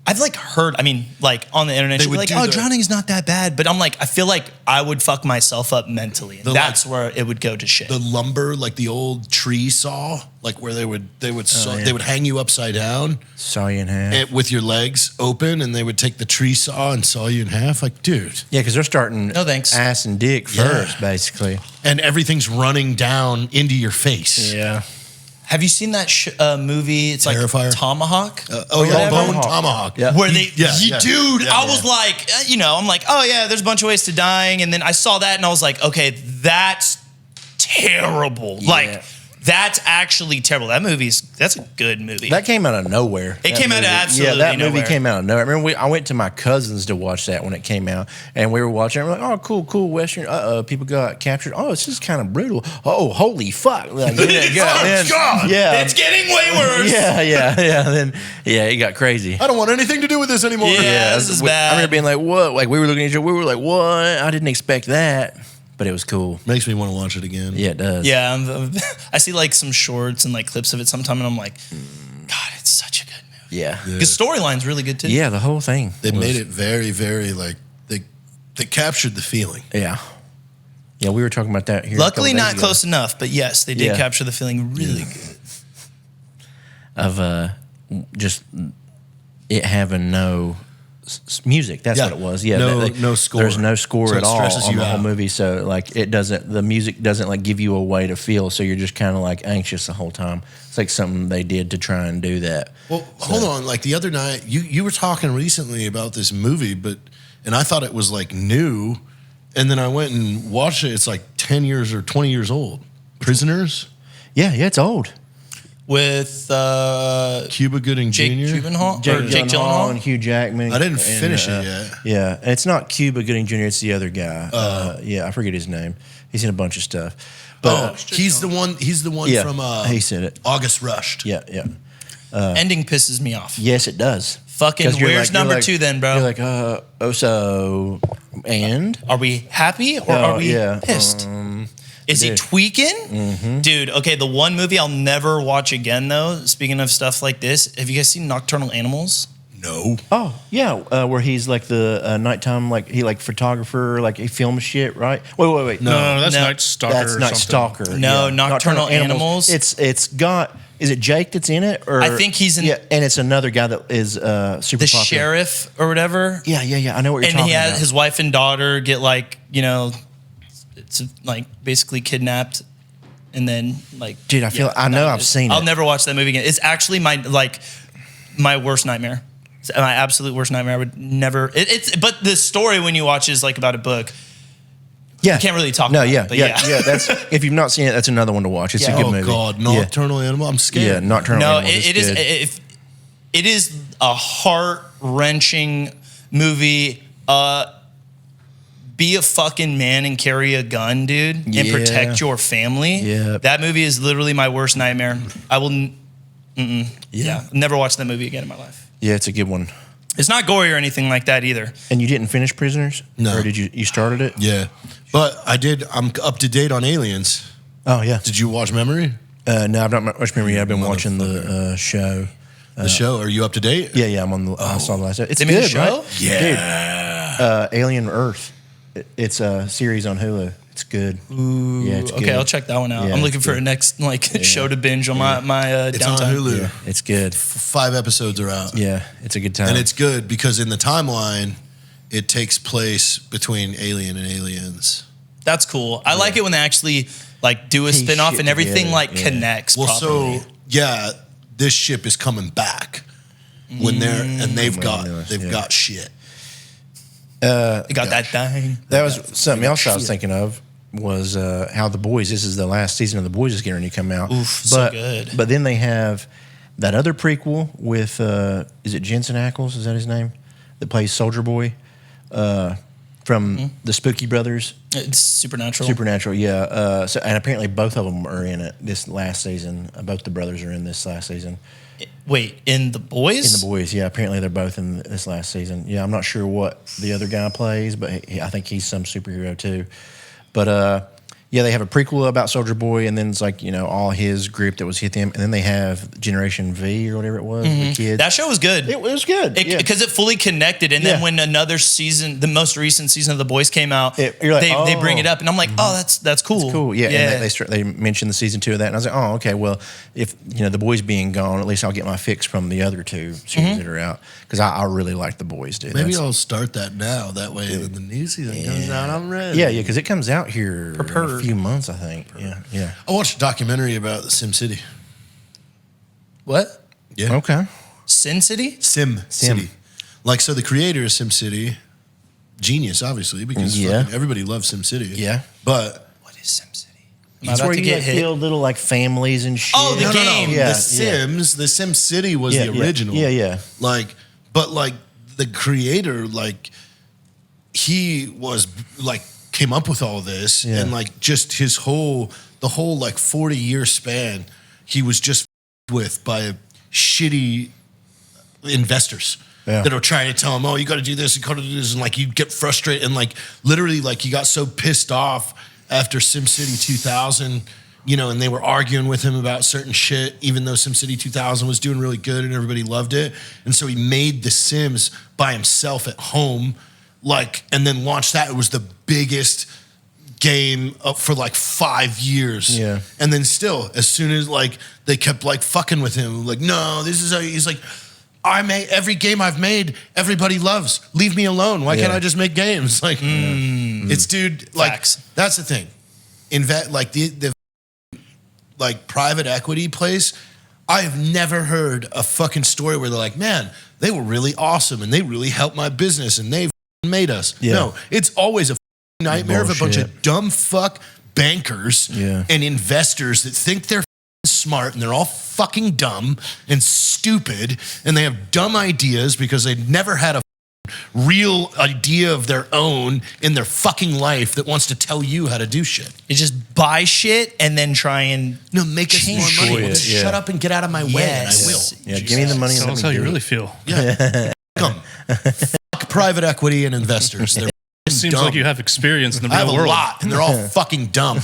I've like heard, I mean, like on the internet, They she'll be would like, do oh, drowning is not that bad. But I'm like, I feel like I would fuck myself up mentally. And that's where it would go to shit. the lumber, like the old tree saw, like where they would they would hang you upside down Saw you in half. with your legs open, and they would take the tree saw and saw you in half. Like, dude, Yeah, because they're starting No, thanks. ass and dick first, basically. and everything's running down into your face. Yeah. Have you seen that movie? It's like Terrifier? Tomahawk. Oh yeah, whatever? Bone Tomahawk. Yeah. Where they, dude, yeah, I was like, I'm like, oh yeah, there's a bunch of ways to dying. And then I saw that and I was like, okay, that's terrible. Like, that's actually terrible. That's a good movie. That came out of nowhere. It came out of absolutely Yeah, that movie nowhere. came out of nowhere. I remember I went to my cousin's to watch that when it came out, and we were watching it. We're like, oh, cool, Western. People got captured. Oh, this is kind of brutal. Oh, holy fuck. Like, God. Yeah. It's getting way worse. Yeah. Then, it got crazy. I don't want anything to do with this anymore. Yeah. This is bad. I remember being like, what? Like, we were looking at each other. We were like, what? I didn't expect that. But it was cool. Makes me want to watch it again. Yeah, it does. Yeah, I see like some shorts and like clips of it sometime, and I'm like, God, it's such a good movie. Yeah. Because storyline's really good too. Yeah, the whole thing. They made it very, very like they captured the feeling. Yeah. Yeah, we were talking about that here. Luckily, a couple not days ago. close enough, but yes, they did Yeah. capture the feeling really good. Of just it having no music. That's Yeah. what it was. Yeah, No score. There's no score So it at all stresses on you the whole out. movie. So like the music doesn't like give you a way to feel. So you're just kind of like anxious the whole time. It's like something they did to try and do that. Well, hold on. Like the other night, you were talking recently about this movie, and I thought it was like new, and then I went and watched it. It's like 10 years or 20 years old. Prisoners, Yeah, it's old. With Cuba Gooding Jake Jr. Gyllenhaal, Jake Jake Gyllenhaal and Gyllenhaal. Hugh Jackman. I didn't and, finish it yet. Yeah, and it's not Cuba Gooding Jr. It's the other guy. I forget his name. He's in a bunch of stuff. But He's the one. He's the one yeah, from he said it. August Rushed. Yeah. Ending pisses me off. Yes, it does. Fucking 'Cause you're where's like- number you're like- 2 then, bro? You're like, and Are we happy or are we yeah, pissed? Is he dude. tweaking? Dude, okay, the one movie I'll never watch again, though, speaking of stuff like this, have you guys seen Nocturnal Animals? No. oh yeah, where he's like the nighttime, like he like photographer, like he films shit, right? Wait. No, that's No. Night Stalker. That's or Night something. Stalker. No, Nocturnal Animals. It's got. Is it Jake that's in it? Or I think he's in- Yeah, and it's another guy that is super The popular. sheriff or whatever. Yeah. I know what you're And talking he had about. his wife and daughter get like, it's like basically kidnapped. And then like, Dude, I know I've seen it. I'll never watch that movie again. It's actually my worst nightmare. It's my absolute worst nightmare. I would never. But the story when you watch is like about a book. Yeah, I can't really talk No, about yeah, it, but yeah. yeah. That's if you've not seen it, that's another one to watch. It's Yeah. a good Oh movie. God, Yeah. Nocturnal Animal. I'm Yeah, scared. Nocturnal No, Animals. it is. Good. It is a heart wrenching movie. Be a fucking man and carry a gun, dude, and Yeah. protect your family. Yeah. That movie is literally my worst nightmare. I will. Never watch that movie again in my life. Yeah, it's a good one. It's not gory or anything like that either. And you didn't finish Prisoners? No. Or did you started it? Yeah, but I did. I'm up to date on Aliens. Oh yeah. Did you watch Memory? No, I've not much memory. I've been watching the show. The show? Are you up to date? Yeah, I'm on the. I saw the last. It's They made a good, show? right? Yeah. Dude, Alien Earth. It's a series on Hulu. It's good. Yeah, it's good. Okay, I'll check that one out. Yeah, I'm looking it's for good. a next show to binge on my It's downtime. on Hulu. Yeah, it's good. 5 episodes are out. Yeah, it's a good time. And it's good because in the timeline, it takes place between Alien and Aliens. That's cool. I like it when they actually like do a Piece spin-off shit and everything together, like yeah. connects Well, properly. so yeah, this ship is coming back when they've got shit. They got that thing. That was something else I was thinking of was how The Boys. This is the last season of The Boys is getting ready to come out. Oof, so good. But then they have that other prequel with is it Jensen Ackles? Is that his name? That plays Soldier Boy from the Spooky Brothers. It's Supernatural. Supernatural, yeah. So and apparently both of them are in it this last season. Both the brothers are in this last season. Wait, in The Boys? In The Boys, yeah. Apparently they're both in this last season. Yeah, I'm not sure what the other guy plays, but I think he's some superhero too. But yeah, they have a prequel about Soldier Boy, and then it's like, you know, all his group that was hit them, and then they have Generation V or whatever it was, the kids. That show was good. It was good Because it fully connected, and then when another season, the most recent season of The Boys came out, you're like, they bring it up, and I'm like, oh, that's cool. Cool, yeah. And they mentioned the season 2 of that, and I was like, oh, okay. Well, if you know The Boys being gone, at least I'll get my fix from the other 2 series that are out because I really like The Boys, dude. Maybe I'll start that now. That way, when the new season comes out, I'm ready. Yeah, because it comes out here in a few months, I think. Yeah. I watched a documentary about Sim City. What? Yeah. Okay. Sin City? Sim City. Like, so the creator of Sim City, genius, obviously, because fucking everybody loves Sim City. Yeah. But What is Sim City? It's where you like build little like families and shit. Oh, the game. Yeah, the Sims, the Sim City was the original. Yeah. Like, but like the creator, like he was like came up with all this and like just the whole like 40-year span, he was just with by shitty investors that are trying to tell him, oh, you got to do this, you got to do this, and like you get frustrated and like literally like he got so pissed off after SimCity 2000, you know, and they were arguing with him about certain shit, even though SimCity 2000 was doing really good and everybody loved it, and so he made The Sims by himself at home, like, and then launched that. It was the biggest game up for like 5 years. Yeah. And then still, as soon as like they kept like fucking with him, like, no, this is how he's like, every game I've made, everybody loves. Leave me alone. Why can't I just make games? Like, it's dude, like, Facts. that's the thing. Like the like private equity place, I have never heard a fucking story where they're like, man, they were really awesome and they really helped my business and they made us. Yeah. No, it's always a nightmare of a bunch Bullshit. of dumb fuck bankers and investors that think they're smart and they're all fucking dumb and stupid and they have dumb ideas because they never had a real idea of their own in their fucking life that wants to tell you how to do shit. You just buy shit and then try and Make us more money. Change Well, it, shut up and get out of my way and I will. Yeah, give me the money and Tell let us me how you do really it. feel. Come. Fuck private equity and investors. They're It seems dumb. like you have experience in the I have real a world. lot, and they're all fucking dumb.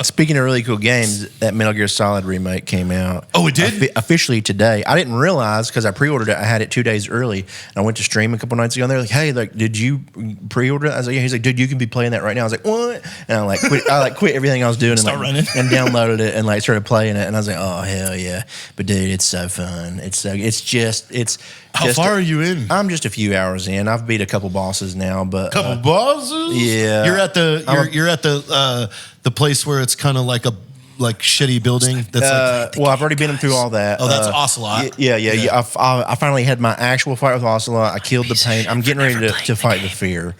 Speaking of really cool games, that Metal Gear Solid remake came out. Oh, it did? Officially today. I didn't realize because I pre-ordered it. I had it 2 days early. And I went to stream a couple nights ago, and they're like, "Hey, like, did you pre-order it?" I was like, "Yeah." He's like, "Dude, you can be playing that right now." I was like, "What?" And I like quit everything I was doing and Start like running. and downloaded it and like started playing it. And I was like, "Oh hell yeah!" But dude, it's so fun. How far are you in? I'm just a few hours in. I've beat a couple bosses now, but Couple bosses? yeah. You're at the place where it's kind of like a shitty building. That's well, I've already been through all that. Oh, that's Ocelot. Yeah. I finally had my actual fight with Ocelot. I killed the pain. I'm getting ready to fight the fear.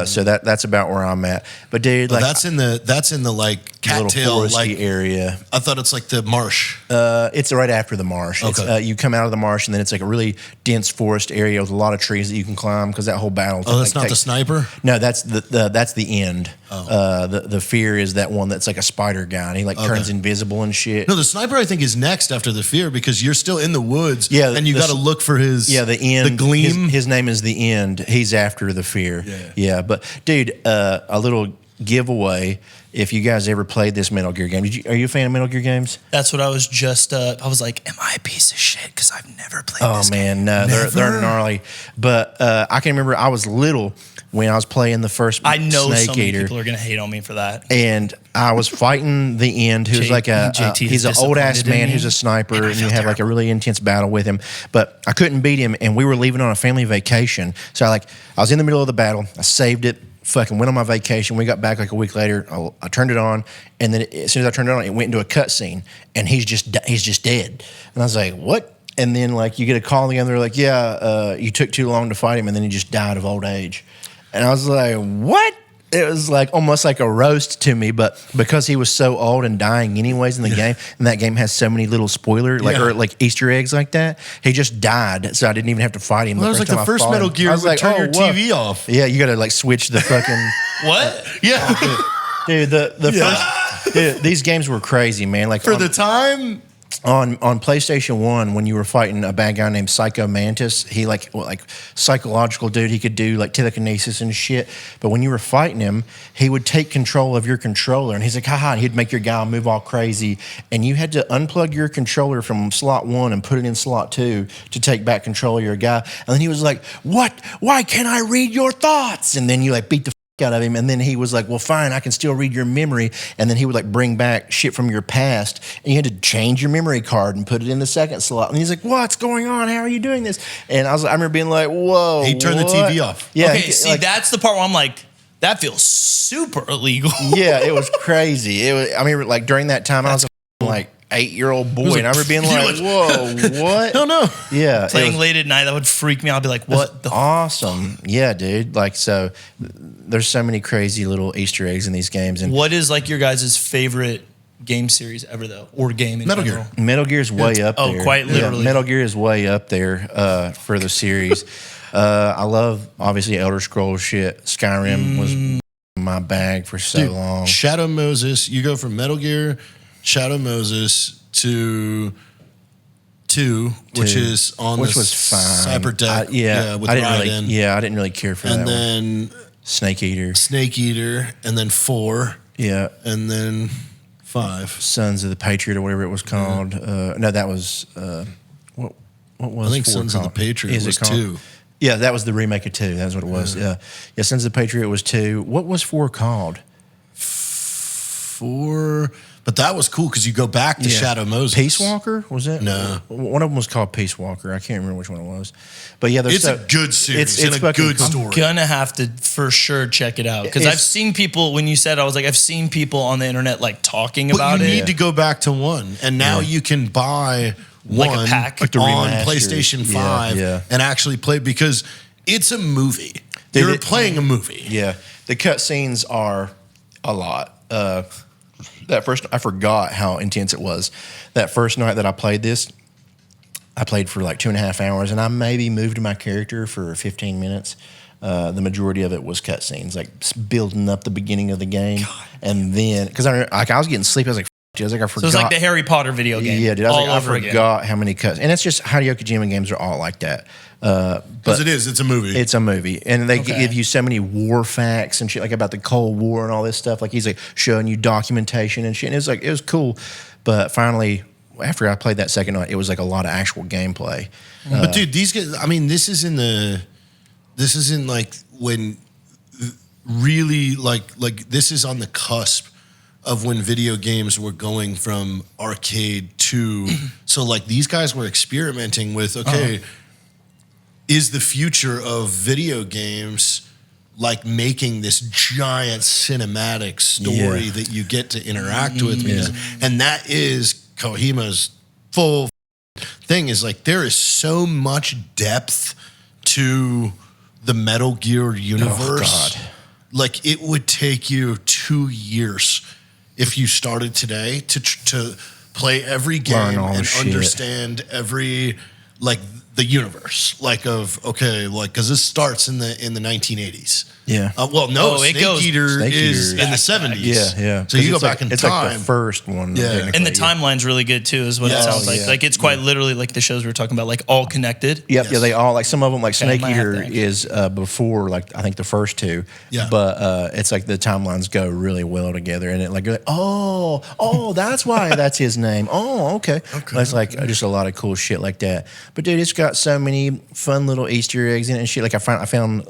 So that's about where I'm at. But dude, like that's in the like little cattail foresty like area. I thought it's like the marsh. It's right after the marsh. Okay. You come out of the marsh, and then it's like a really dense forest area with a lot of trees that you can climb because that whole battle. Oh, that's not the sniper? No, that's the end. The fear is that one that's like a spider guy, and he like turns invisible and shit. No, the sniper I think is next after the fear because you're still in the woods. Yeah, and you got to look for his. Yeah, the end. The gleam. His name is the end. He's after the fear. Yeah. But dude, a little giveaway. If you guys ever played this Metal Gear game, are you a fan of Metal Gear games? that's what I was just. I was like, am I a piece of shit? Because I've never played Oh this man, no, they're gnarly. But I can remember I was little when I was playing the first I know Snake so many Eater. people are gonna hate on me for that. And I was fighting the end, who's like JT he's is an old ass disappointed in man me. who's a sniper, and you have like a really intense battle with him. But I couldn't beat him, and we were leaving on a family vacation. So I was in the middle of the battle. I saved it, fucking went on my vacation. We got back like a week later. I turned it on, and then as soon as I turned it on, it went into a cutscene, and he's just dead. And I was like, what? And then like you get a call again, they're like, yeah, you took too long to fight him, and then he just died of old age. And I was like, what? It was like almost like a roast to me, but because he was so old and dying anyways in the game, and that game has so many little spoiler or like Easter eggs like that, he just died. So I didn't even have to fight him. Well, that was like the first Metal Gear. I was like, turn your whoa. TV off. Yeah, you got to like switch the fucking. What? Yeah, Dude, the first. Dude, these games were crazy, man. Like for the time. on PlayStation 1, when you were fighting a bad guy named Psycho Mantis, he like psychological dude, he could do like telekinesis and shit. But when you were fighting him, he would take control of your controller, and he's like, haha, and he'd make your guy move all crazy. And you had to unplug your controller from slot 1 and put it in slot 2 to take back control of your guy. And then he was like, what? Why can't I read your thoughts? And then you like beat the out of him, and then he was like, well, fine, I can still read your memory. And then he would like bring back shit from your past, and you had to change your memory card and put it in the second slot. And he's like, what's going on? How are you doing this? And I remember being like, whoa. He turned the TV off. Yeah. Okay, see, that's the part where I'm like, that feels super illegal. Yeah, it was crazy. I mean, like during that time, I was like 8-year-old boy, and I remember being like, whoa, what? No. Yeah. Playing late at night, that would freak me out. I'd be like, what the Awesome. Yeah, dude. Like, so there's so many crazy little Easter eggs in these games. And What is like your guys' favorite game series ever, though? Or game in Metal general? Gear. Metal Gear's way up Oh, there. quite literally. Yeah, Metal Gear is way up there for the series. I love, obviously, Elder Scrolls shit. Skyrim was my bag for so long. Shadow Moses. You go from Metal Gear, Shadow Moses to 2, which is on which the was fine. cyber deck. With I didn't Raiden. I didn't really care for And that one. then Snake Eater. Snake Eater, and then 4, Yeah. and then 5. Sons of the Patriot or whatever it was called. No, that was what was I think 4 Sons of the called? Patriot Is it was called? 2. Yeah, that was the remake of 2. That's what it was. Yeah. Sons of the Patriot was 2. What was 4 called? 4, but that was cool because you go back to Shadow Moses. Peace Walker, was it? No. One of them was called Peace Walker. I can't remember which one it was. But yeah, there's It's a good series and a fucking good cool. story. Gonna have to for sure check it out because It's- I've seen people. When you said, I was like, I've seen people on the internet like talking But about you it. need to go back to 1, and now you can buy Like a one pack? Like the on remastered. PlayStation Yeah, 5 yeah. and actually play because it's a movie. Dude, You're playing a movie. Yeah, the cutscenes are a lot. That first, I forgot how intense it was. That first night that I played this, I played for like 2.5 hours, and I maybe moved my character for 15 minutes. The majority of it was cutscenes, like building up the beginning of the game, and then because I was getting sleepy, I was like, I forgot. So it's like the Harry Potter video game. Yeah, dude, all over I again. forgot how many cuts, and it's just Hideo Kojima games are all like that. Because it's a movie. It's a movie, and they give you so many war facts and shit, like about the Cold War and all this stuff. Like he's like showing you documentation and shit. And it was cool, but finally, after I played that second night, it was like a lot of actual gameplay. But dude, these guys. I mean, this is in like when really like this is on the cusp of when video games were going from arcade to. So like these guys were experimenting with is the future of video games like making this giant cinematic story that you get to interact with? And that is Kojima's full thing, is like there is so much depth to the Metal Gear universe. God. Like it would take you 2 years if you started today to play every game all the and shit. understand every like the universe, like of because this starts in the 1980s. Yeah. Well, no, Oh, it Snake goes- Eater Snake is Eater. in the 70s. Yeah. So you go 'Cause back in it's time. like the first one. Yeah. technically, And the timeline's really good too, is what Yes. it sounds like. Yeah. Like it's quite literally like the shows we were talking about, like all connected. Yep, yeah, they all like some of them like Okay, I Snake might have Eater to. is before like I think the first 2. Yeah. But it's like the timelines go really well together, and it like you're like that's why that's his name. Oh, okay. That's like just a lot of cool shit like that. But dude, it's got got so many fun little Easter eggs in it and shit. Like I found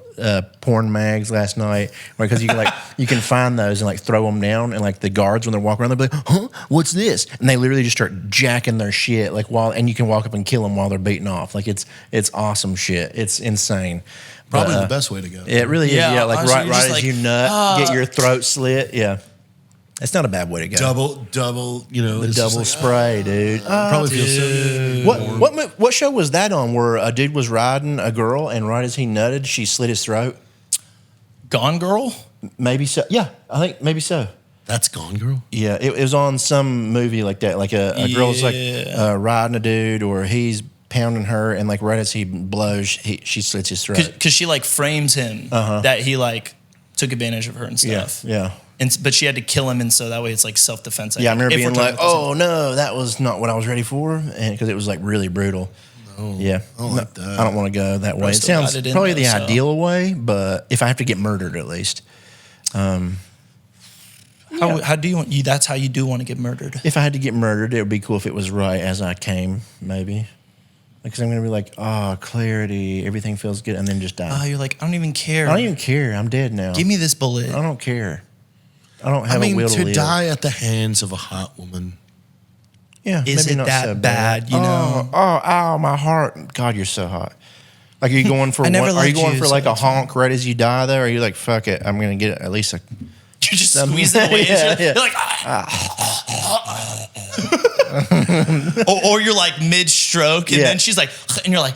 porn mags last night because you can you can find those and like throw them down, and like the guards when they're walking around they'll be like, huh, what's this? And they literally just start jacking their shit and you can walk up and kill them while they're beating off. Like it's awesome shit. It's insane. Probably the best way to go. It really is. Yeah, like honestly, right you're just as like, you nut, get your throat slit. Yeah, it's not a bad way to go. Double. You know, The it's just double like, spray, dude. probably feels so good. What show was that on where a dude was riding a girl and right as he nutted, she slit his throat? Gone Girl? Maybe so. Yeah, I think maybe so. That's Gone Girl. Yeah, it was on some movie like that. Like a girl's like riding a dude or he's pounding her and like right as he blows, she slits his throat. Because she like frames him that he like took advantage of her and stuff. Yeah. But she had to kill him, and so that way it's like self-defense. Yeah, I remember being like, "Oh no, that was not what I was ready for," and because it was like really brutal. No, yeah, I don't like that. I don't want to go that way. It still sounds got it in probably though, the so. ideal way, but if I have to get murdered, at least. How do you want? That's how you do want to get murdered. If I had to get murdered, it would be cool if it was right as I came, maybe. Because I'm gonna be like, oh, clarity, everything feels good, and then just die. You're like, I don't even care. I don't even care. I'm dead now. Give me this bullet. I don't care. I don't have a will to to live. die at the hands of a hot woman. Yeah, Is maybe it not that so bad, you know? Ow, my heart. God, you're so hot. Like, are you going for I never Are you liked going you, for so like a it's fine. honk right as you die, though? Or are you like, fuck it, I'm gonna get at least a. You just squeeze it away. Yeah, yeah. You're like, or you're like mid-stroke, and Yeah. then she's like, and you're like,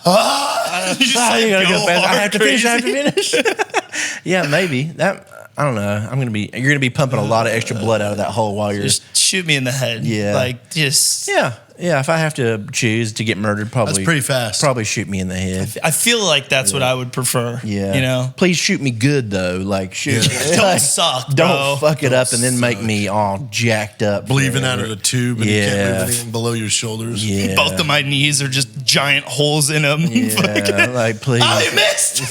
you just like, You gotta go fast. I hard have to finish. I have to crazy. finish. Yeah, maybe that. I don't know. You're gonna be pumping a lot of extra blood out of that hole while you're. Just shoot me in the head. Yeah. Like, just. Yeah. If I have to choose to get murdered, probably That's pretty fast. Probably shoot me in the head. I feel like that's what I would prefer. Yeah. You know? Please shoot me good though. Like shoot. Don't suck, bro. Don't fuck it up and then make me all jacked up. Bleeding out forever. of the tube and you can't Yeah. move anything below your shoulders. Yeah. Both of my knees are just giant holes in them. Yeah. Like please. I missed.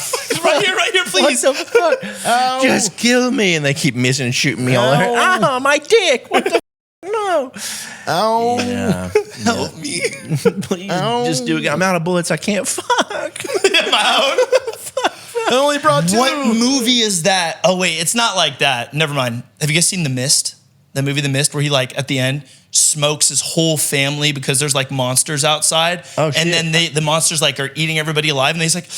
right here, please. What the fuck? Just kill me, and they keep missing and shooting me all over. Oh, my dick! What the? No. Ow. Yeah. Help me. Please, just do it. I'm out of bullets. I can't fuck. I'm out. I only brought 2. What movie is that? Oh wait, it's not like that. Never mind. Have you guys seen The Mist? The movie The Mist, where he like at the end smokes his whole family because there's like monsters outside. Oh, shit. And then the monsters like are eating everybody alive, and he's like,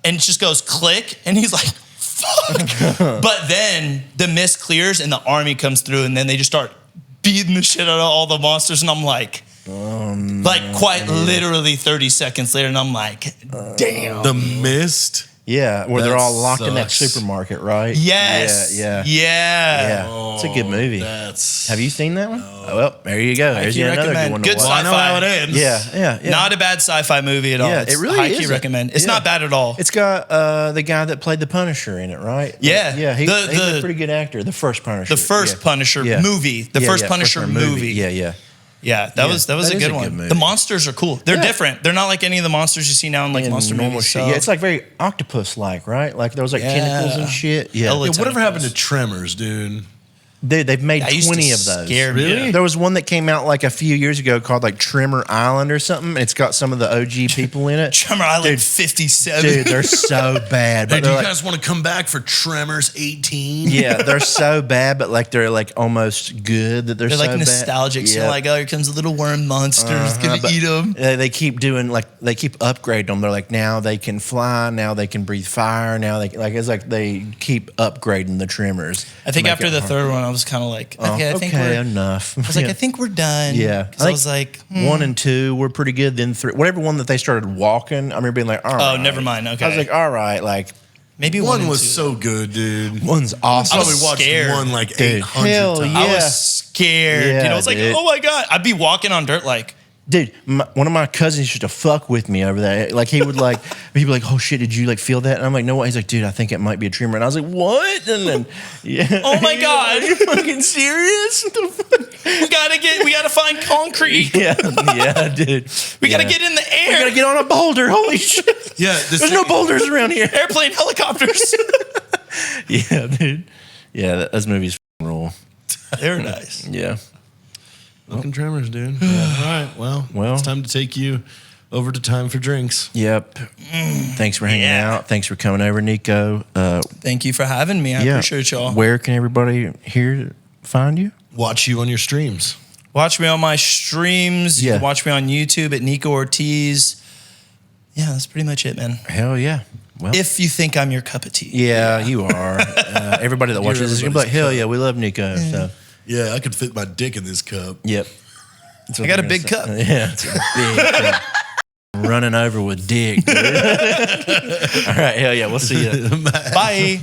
and it just goes click, and he's like, fuck. But then the mist clears and the army comes through, and then they just start beating the shit out of all the monsters, and I'm like quite literally 30 seconds later, and I'm like, damn. The Mist. Yeah, where they're That all locked in that sucks. supermarket, right? Yes. Yeah. It's a good movie. That's. Have you seen that one? Oh, well, there you go. There's highly another recommend. good one to Good watch. Well, I know how it ends. Yeah. Not a bad sci-fi movie at all. Yeah, It's it really high key isn't. recommend. It's Yeah. not bad at all. It's got the guy that played the Punisher in it, right? Yeah. Yeah, he's The- a pretty good actor. The first Punisher. The first Punisher movie. The first Punisher movie. Yeah. Yeah, that was a good one. movie. The monsters are cool. They're Yeah. different. They're not like any of the monsters you see now in like And monster normal movies. shit. So. Yeah, it's like very octopus-like, right? Like there was like tentacles and shit. Yeah. Hella Yeah, whatever happened to tentacles. Tremors, dude? Dude, they've made That used to 20 of those. scare me. Really? There was one that came out like a few years ago called like Tremor Island or something. And it's got some of the OG people in it. Tremor Island Dude, 57. Dude, they're so bad. Hey, But do you they're like, guys want to come back for Tremors 18? yeah, they're so bad, but like they're like almost good that they're They're so like bad. nostalgic. So Yeah. like, oh, here comes a little worm monster. It's gonna but- eat them. They keep doing they keep upgrading them. They're like now they can fly, now they can breathe fire, now it's like they keep upgrading the Tremors. I think to make after it the hard. third one, I was kind of like, okay, I think we're. enough. I was like, I think we're done. Yeah, 'Cause I was like, 1 and 2 were pretty good. Then 3, whatever one that they started walking, I remember being like, all right. never mind, okay. I was like, all right, like maybe One and was two. so good, dude. one's awesome. I was Probably watched scared. one like Dude, 800 hell times. yeah. I was scared. Yeah, I was like, dude. oh my god! I'd be walking on dirt like. Dude, one of my cousins used to fuck with me over that. Like he would like, he'd be like, "Oh shit, did you like feel that?" And I'm like, "No." He's like, "Dude, I think it might be a tremor." And I was like, "What?" And then, yeah. Oh my God. Are you fucking serious? What the fuck? We gotta find concrete. Yeah, dude. We gotta get in the We air. gotta get on a boulder. Holy shit! Yeah, There's no boulders around here. Airplane, helicopters. Yeah, dude. Yeah, those movies f***ing rule. They're nice. Yeah. Fucking Tremors, dude. Yeah. All right, well, Well. it's time to take you over to Time for Drinks. Yep. Thanks for hanging out. Thanks for coming over, Nikko. Thank you for having me. I appreciate y'all. Where can everybody here find you? Watch you on your streams. Watch me on my streams. You can watch me on YouTube at Nikko Ortiz. Yeah, that's pretty much it, man. Hell yeah. Well, If you think I'm your cup of tea. yeah, you are. Everybody that watches this, you're like, hell yeah, we love Nikko. So, Yeah, I could fit my dick in this cup. yep. I got a big cup. Yeah, it's a big cup. Running over with dick, dude. All right, hell yeah, we'll see you. Bye.